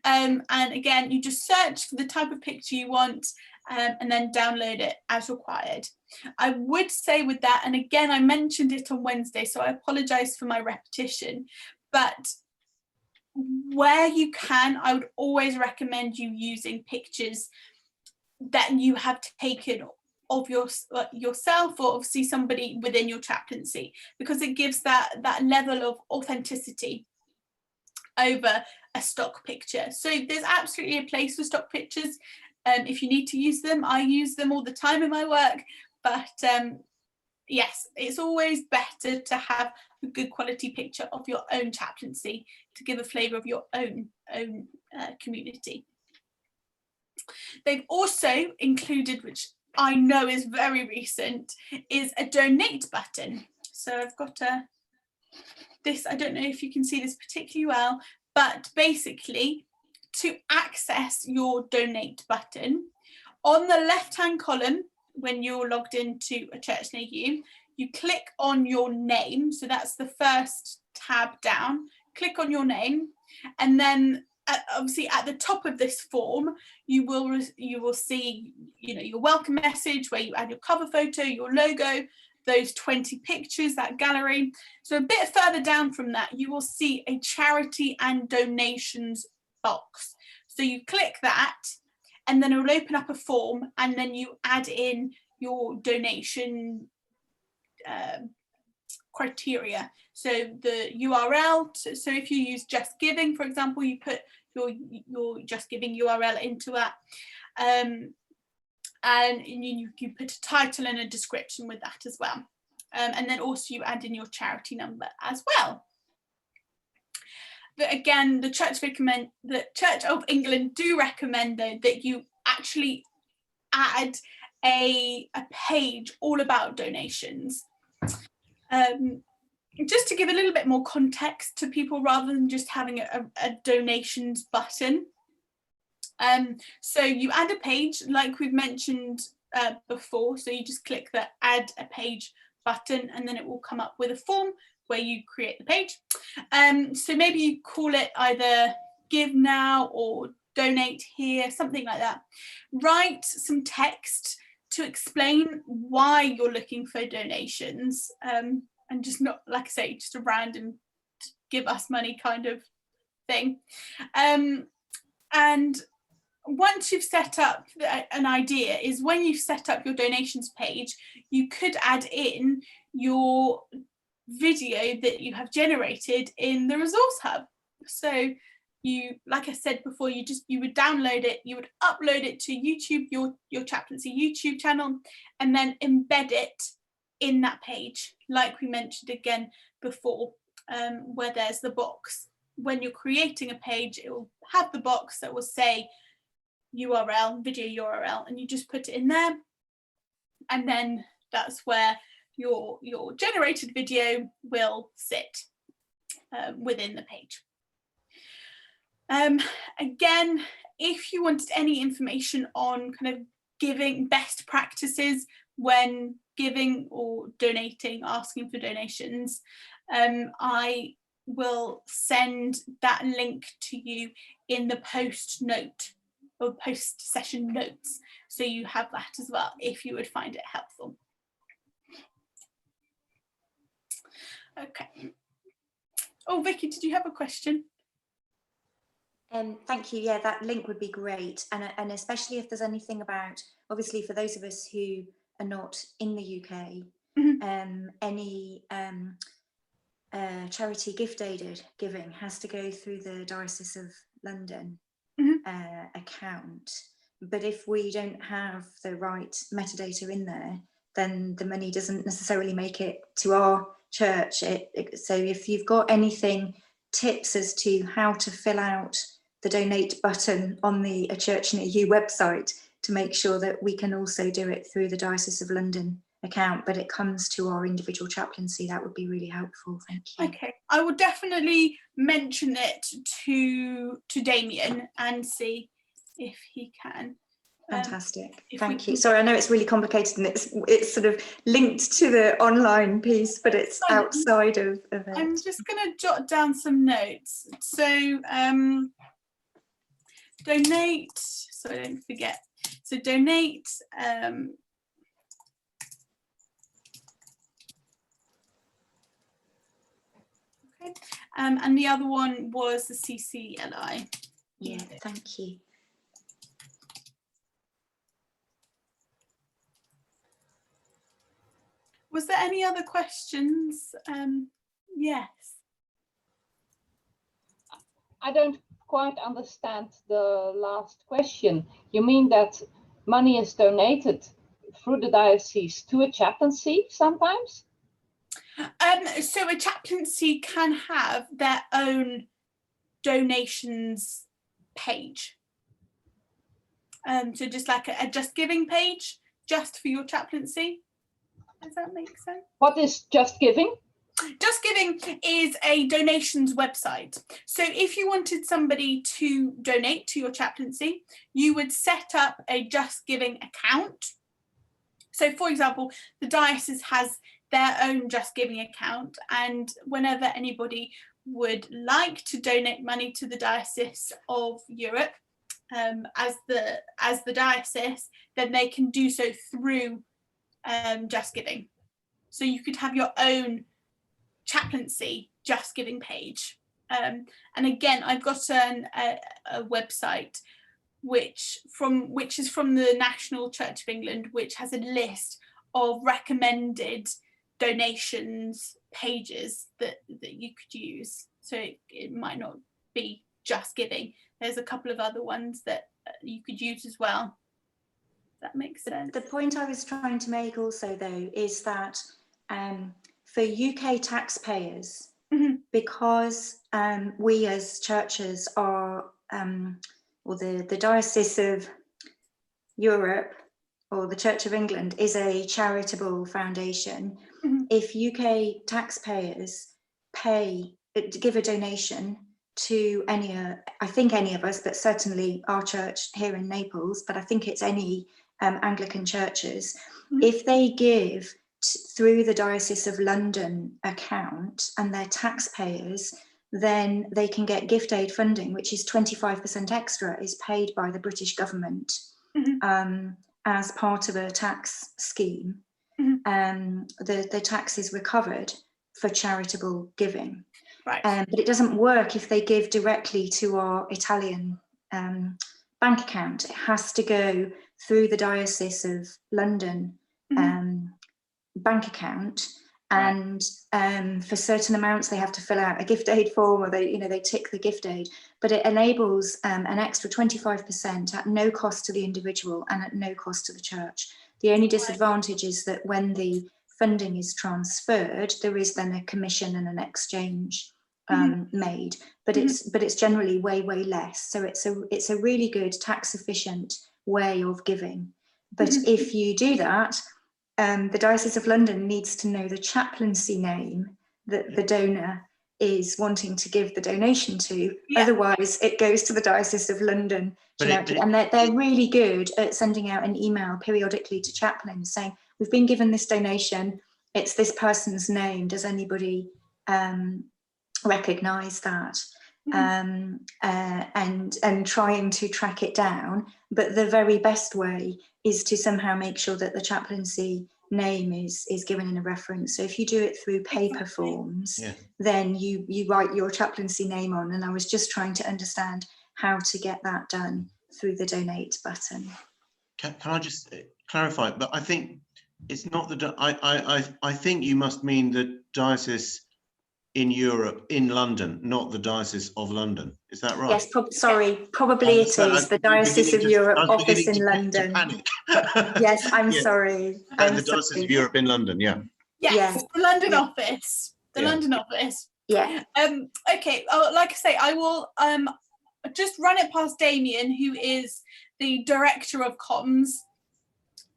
And again, you just search for the type of picture you want and then download it as required. I would say with that, and again, I mentioned it on Wednesday, so I apologize for my repetition, but where you can, I would always recommend you using pictures that you have taken of yourself, or obviously somebody within your chaplaincy, because it gives that level of authenticity over a stock picture. So there's absolutely a place for stock pictures. If you need to use them, I use them all the time in my work, but yes, it's always better to have a good quality picture of your own chaplaincy to give a flavour of your own community. They've also included, which I know is very recent, is a donate button. So I've got this, I don't know if you can see this particularly well, but basically to access your donate button, on the left-hand column, when you're logged into a church near you, you click on your name. So that's the first tab down, click on your name, and then obviously at the top of this form, you will see, your welcome message where you add your cover photo, your logo, those 20 pictures, that gallery. So a bit further down from that, you will see a charity and donations box. So you click that, and then it will open up a form, and then you add in your donation criteria. So the URL, so if you use Just Giving, for example, you put your Just Giving URL into that, and you put a title and a description with that as well, and then also you add in your charity number as well. But again, the Church of England do recommend, though, that you actually add a page all about donations. Just to give a little bit more context to people, rather than just having a donations button. So you add a page, like we've mentioned before. So you just click the add a page button, and then it will come up with a form where you create the page. So maybe you call it either Give Now or Donate Here, something like that. Write some text to explain why you're looking for donations, and just not, like I say, just a random give us money kind of thing. And once you've set up an idea, is when you've set up your donations page, you could add in your video that you have generated in the Resource Hub. So you, like I said before, you would download it, you would upload it to YouTube, your chaplaincy YouTube channel, and then embed it in that page, like we mentioned again before, where there's the box. When you're creating a page, it will have the box that will say URL, video URL, and you just put it in there, and then that's where your generated video will sit within the page. Again, if you wanted any information on kind of giving best practices when giving or donating, asking for donations, I will send that link to you in the post note or post session notes. So you have that as well if you would find it helpful. Okay. Oh, Vicky, did you have a question? Thank you. Yeah, that link would be great. And especially if there's anything about, obviously for those of us who are not in the UK, any charity gift aided giving has to go through the Diocese of London account. But if we don't have the right metadata in there, then the money doesn't necessarily make it to our church. So if you've got anything, tips as to how to fill out the donate button on the A Church Near You website to make sure that we can also do it through the Diocese of London account, but it comes to our individual chaplaincy, that would be really helpful. Thank you. Okay, I will definitely mention it to Damien and see if he can. Fantastic. if Thank we you. can- Sorry, I know it's really complicated and it's sort of linked to the online piece, but it's outside of it. I'm just going to jot down some notes. So donate, so I don't forget. So donate. Okay. And the other one was the CCLI. Yeah, thank you. Was there any other questions? Yes. I don't quite understand the last question. You mean that money is donated through the diocese to a chaplaincy sometimes? So a chaplaincy can have their own donations page. So just like a Just Giving page, just for your chaplaincy. Does that make sense? What is Just Giving? Just Giving is a donations website. So if you wanted somebody to donate to your chaplaincy, you would set up a Just Giving account. So for example, the diocese has their own Just Giving account, and whenever anybody would like to donate money to the Diocese of Europe as the diocese, then they can do so through Just Giving. So you could have your own chaplaincy Just Giving page. And again, I've got a website which is from the National Church of England, which has a list of recommended donations pages that you could use. So it might not be Just Giving. There's a couple of other ones that you could use as well. That makes sense. The point I was trying to make also, though, is that for UK taxpayers, because we as churches are, or the Diocese of Europe or the Church of England is a charitable foundation. If UK taxpayers give a donation to I think any of us, but certainly our church here in Naples, but I think it's any Anglican churches, if they give through the Diocese of London account and they're taxpayers, then they can get gift aid funding, which is 25% extra, is paid by the British government as part of a tax scheme. The tax is recovered for charitable giving. Right. But it doesn't work if they give directly to our Italian bank account. It has to go through the Diocese of London bank account, and for certain amounts they have to fill out a gift aid form, or they tick the gift aid. But it enables an extra 25% at no cost to the individual and at no cost to the church. The only disadvantage is that when the funding is transferred, there is then a commission and an exchange made, but it's generally way less. So it's a really good tax efficient way of giving. But if you do that, the Diocese of London needs to know the chaplaincy name that the donor is wanting to give the donation to. Otherwise it goes to the Diocese of London generically. And they're really good at sending out an email periodically to chaplains saying, we've been given this donation, it's this person's name, does anybody recognise that. Mhm. And trying to track it down, but the very best way is to somehow make sure that the chaplaincy name is given in a reference. So if you do it through paper Exactly. forms, Yeah. then you write your chaplaincy name on, and I was just trying to understand how to get that done through the donate button. Can I just clarify? But I think it's not the. I think you must mean the diocese in Europe, in London, not the Diocese of London. Is that right? Yes, probably it So is the Diocese of Europe I'm office beginning in to London. panic. Yes, I'm Yeah. sorry. The Diocese of Europe in London, yeah. Yes, Yeah. the London Yeah. office. The Yeah. London office. Yeah. Okay. Like I say, I will just run it past Damien, who is the director of comms,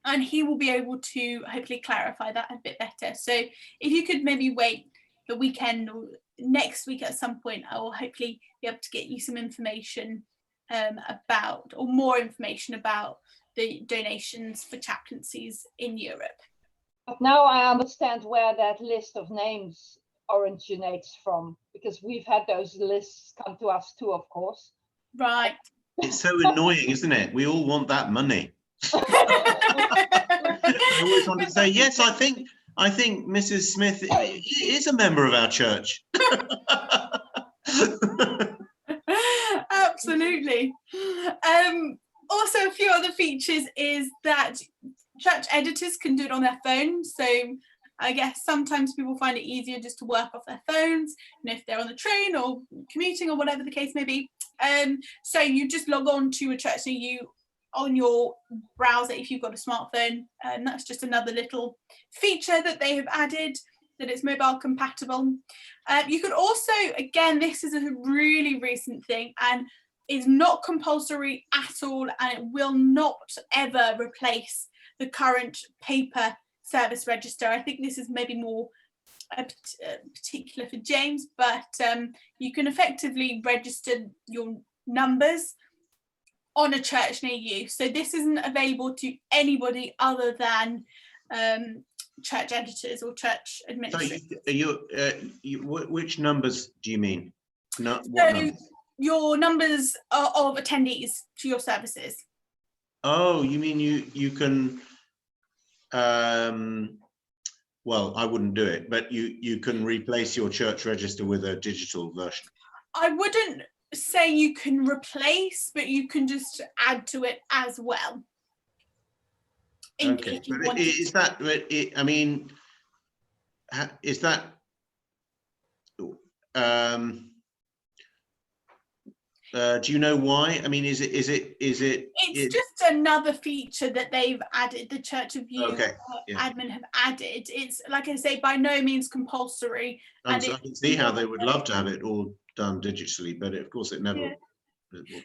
and he will be able to hopefully clarify that a bit better. So if you could maybe wait the weekend or next week at some point, I will hopefully be able to get you some information about, or more information about, the donations for chaplaincies in Europe. But now I understand where that list of names originates from, because we've had those lists come to us too, of course. Right. It's so annoying, isn't it? We all want that money. I always want to say, yes, I think Mrs. Smith is a member of our church. Absolutely. Also, a few other features is that church editors can do it on their phone. So I guess sometimes people find it easier just to work off their phones, if they're on the train or commuting or whatever the case may be. So you just log on to a church near you on your browser if you've got a smartphone, and that's just another little feature that they have added, that it's mobile compatible. You could also, again, this is a really recent thing and is not compulsory at all, and it will not ever replace the current paper service register. I think this is maybe more particular for James, but you can effectively register your numbers on a church near you. So this isn't available to anybody other than church editors or church So administrators. which numbers do you mean? What So numbers? your numbers of attendees to your services. Oh, you mean you can, well, I wouldn't do it, but you can replace your church register with a digital version. I wouldn't say you can replace, but you can just add to it as well. Okay, but is that, I mean, is that, do you know why? I mean, is it? It's just another feature that they've added. The Church of You admin have added. It's, like I say, by no means compulsory. I can see how they would love to have it all done digitally, but of course it never. Yeah.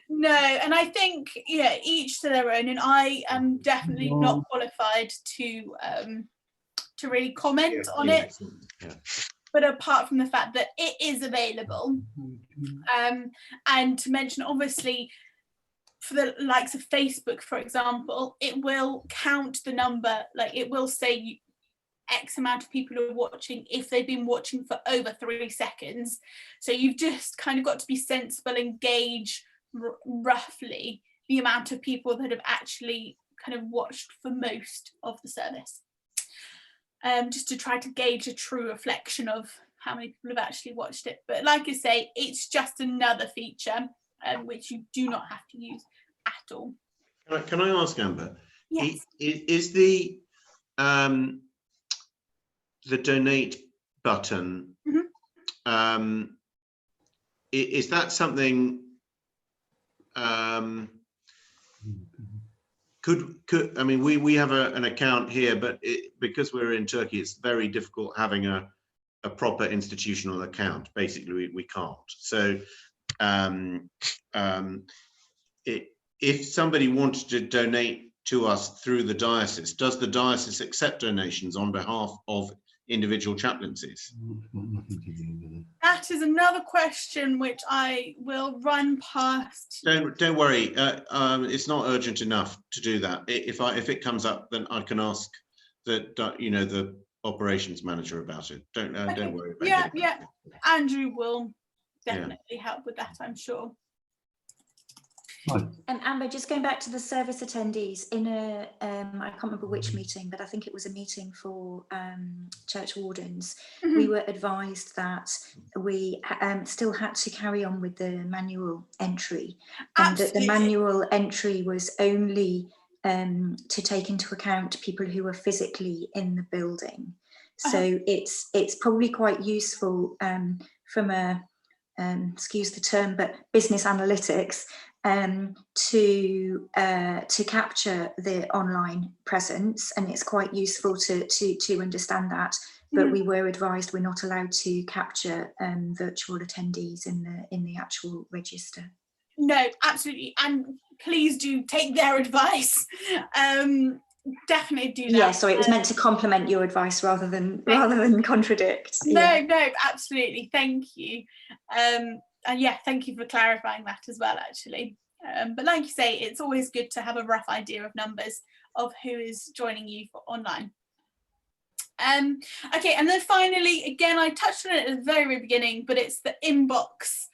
No, and I think each to their own. And I am definitely not qualified to really comment on it. Yeah. But apart from the fact that it is available, and to mention, obviously, for the likes of Facebook, for example, it will count the number, like it will say X amount of people are watching if they've been watching for over 3 seconds. So you've just kind of got to be sensible and gauge roughly the amount of people that have actually kind of watched for most of the service. Just to try to gauge a true reflection of how many people have actually watched it. But like I say, it's just another feature which you do not have to use at all. Can I ask, Amber? Yes. Is the donate button, is that something? Could I mean, we have an account here, but because we're in Turkey, it's very difficult having a proper institutional account. Basically, we can't. So if somebody wanted to donate to us through the diocese, does the diocese accept donations on behalf of individual chaplaincies? That is another question which I will run past. Don't worry, it's not urgent enough to do that. If it comes up, then I can ask the operations manager about it. Don't worry about Yeah, getting yeah. back to me. Andrew will Yeah. definitely help with that, I'm sure. Right. Amber, just going back to the service attendees, in a, I can't remember which meeting, but I think it was a meeting for church wardens, we were advised that we still had to carry on with the manual entry, and that the Absolutely. manual entry was only to take into account people who were physically in the building. So it's probably quite useful from a, excuse the term, but business analytics, to capture the online presence, and it's quite useful to understand that. But we were advised we're not allowed to capture virtual attendees in the actual register. No, absolutely, and please do take their advice. Definitely do that. Yeah, so it was meant to complement your advice rather than contradict. No, absolutely. Thank you. And yeah, thank you for clarifying that as well, actually. But like you say, it's always good to have a rough idea of numbers of who is joining you for online. Okay, and then finally, again, I touched on it at the very, very beginning, but it's the inbox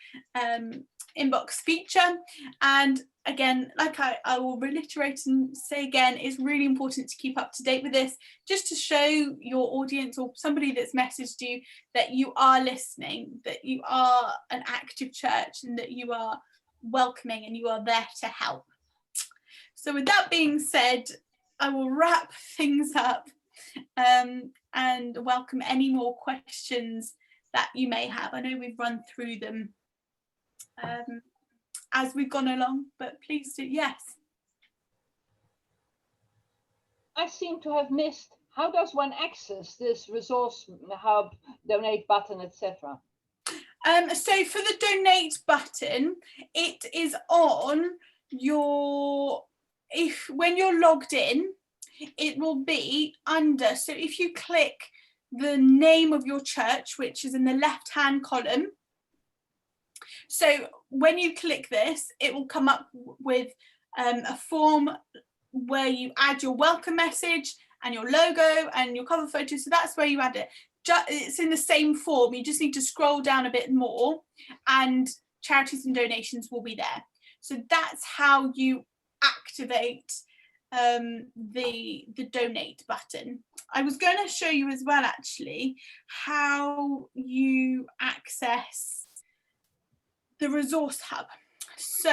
feature. And again, like I will reiterate and say again, it's really important to keep up to date with this, just to show your audience or somebody that's messaged you that you are listening, that you are an active church, and that you are welcoming and you are there to help. So with that being said, I will wrap things up and welcome any more questions that you may have. I know we've run through them as we've gone along, but please do. Yes. I seem to have missed, how does one access this resource hub, donate button, etc.? So for the donate button, it is on your, when you're logged in, it will be under, so if you click the name of your church, which is in the left-hand column, so when you click this, it will come up with a form where you add your welcome message and your logo and your cover photo. So that's where you add it. It's in the same form. You just need to scroll down a bit more and charities and donations will be there. So that's how you activate the donate button. I was going to show you as well, actually, how you access the resource hub. So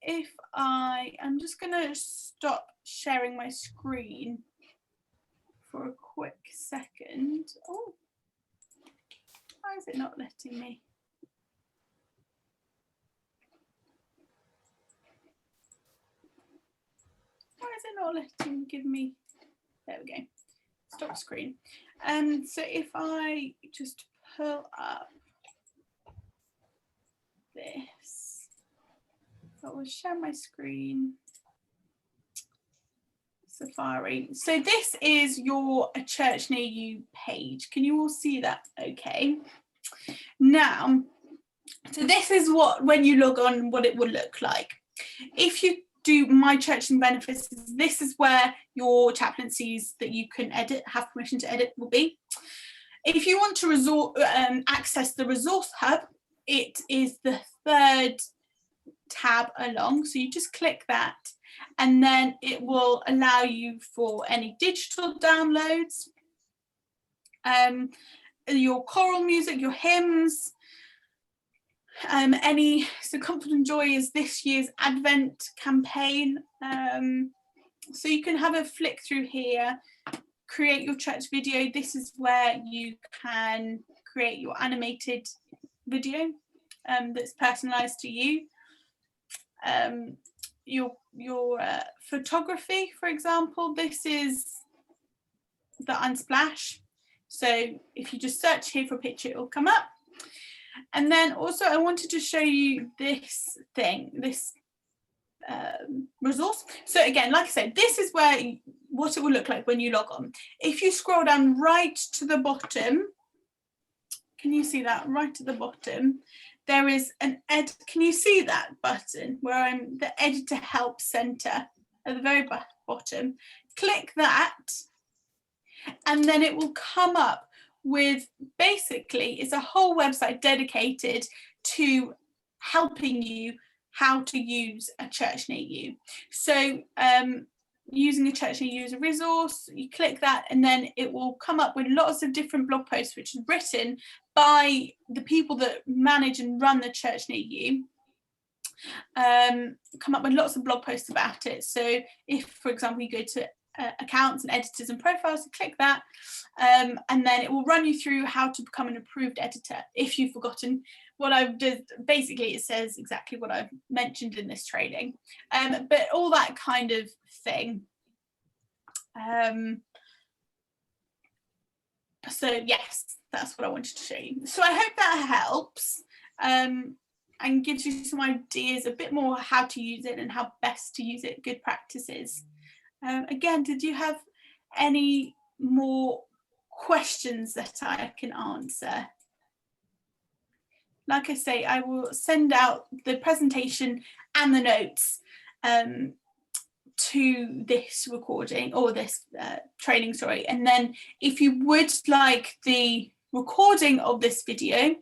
if I'm just going to stop sharing my screen for a quick second. Oh, why is it not letting me? Why is it not letting give me? There we go. Stop screen. So if I just pull up this, so I will share my screen. Safari. So this is your A Church Near You page. Can you all see that? Okay. Now, so this is what, when you log on, what it will look like. If you do My Church and Benefits, this is where your chaplaincies that you can edit, have permission to edit, will be. If you want to access the resource hub, it is the third tab along. So you just click that, and then it will allow you for any digital downloads, your choral music, your hymns, so Comfort and Joy is this year's Advent campaign. So you can have a flick through here, create your church video. This is where you can create your animated video that's personalized to you. Your photography, for example, this is the Unsplash. So if you just search here for a picture, it will come up. And then also I wanted to show you this thing, this resource. So again, like I said, this is where what it will look like when you log on. If you scroll down right to the bottom, can you see that right at the bottom? There is an can you see that button where I'm the Editor Help Center at the very bottom? Click that, and then it will come up with, basically, it's a whole website dedicated to helping you how to use a church near you. So using a church near you as a resource, you click that and then it will come up with lots of different blog posts which is written by the people that manage and run the church near you. Come up with lots of blog posts about it. So if, for example, you go to accounts and editors and profiles, so click that, and then it will run you through how to become an approved editor if you've forgotten what I've did. Basically, it says exactly what I've mentioned in this training, but all that kind of thing. So yes, that's what I wanted to show you. So I hope that helps and gives you some ideas, a bit more how to use it and how best to use it, good practices. Again, did you have any more questions that I can answer? Like I say, I will send out the presentation and the notes to this recording or this training, sorry. And then if you would like the recording of this video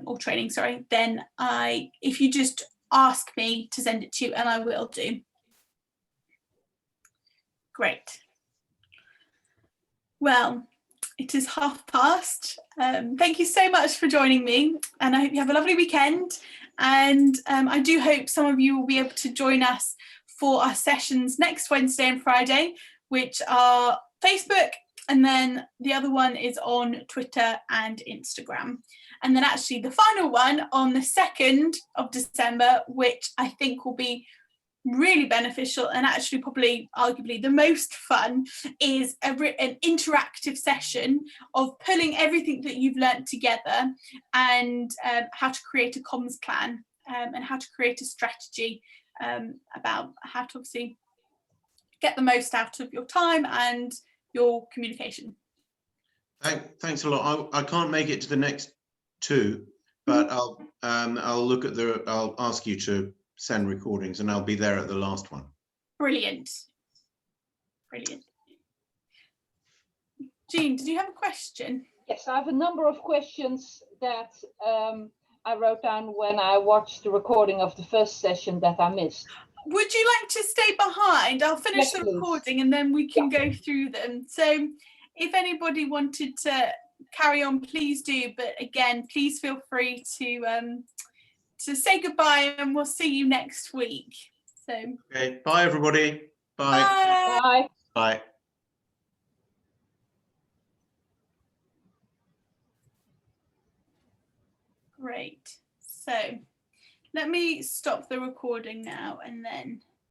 or training, sorry, then if you just ask me to send it to you, and I will do. Great. Well, it is past. Thank you so much for joining me, and I hope you have a lovely weekend. And I do hope some of you will be able to join us for our sessions next Wednesday and Friday, which are Facebook, and then the other one is on Twitter and Instagram. And then actually the final one on the 2nd of December, which I think will be really beneficial and actually probably arguably the most fun, is an interactive session of pulling everything that you've learnt together and how to create a comms plan and how to create a strategy about how to obviously get the most out of your time and your communication. Thanks a lot. I can't make it to the next two, but I'll look at I'll ask you to send recordings and I'll be there at the last one. Brilliant. Brilliant. Jean, did you have a question? Yes, I have a number of questions that I wrote down when I watched the recording of the first session that I missed. Would you like to stay behind? I'll finish the recording and then we can go through them. So if anybody wanted to carry on, please do. But again, please feel free to say goodbye, and we'll see you next week. So okay, bye everybody. Bye. Bye. Bye. Bye. Great. So let me stop the recording now and then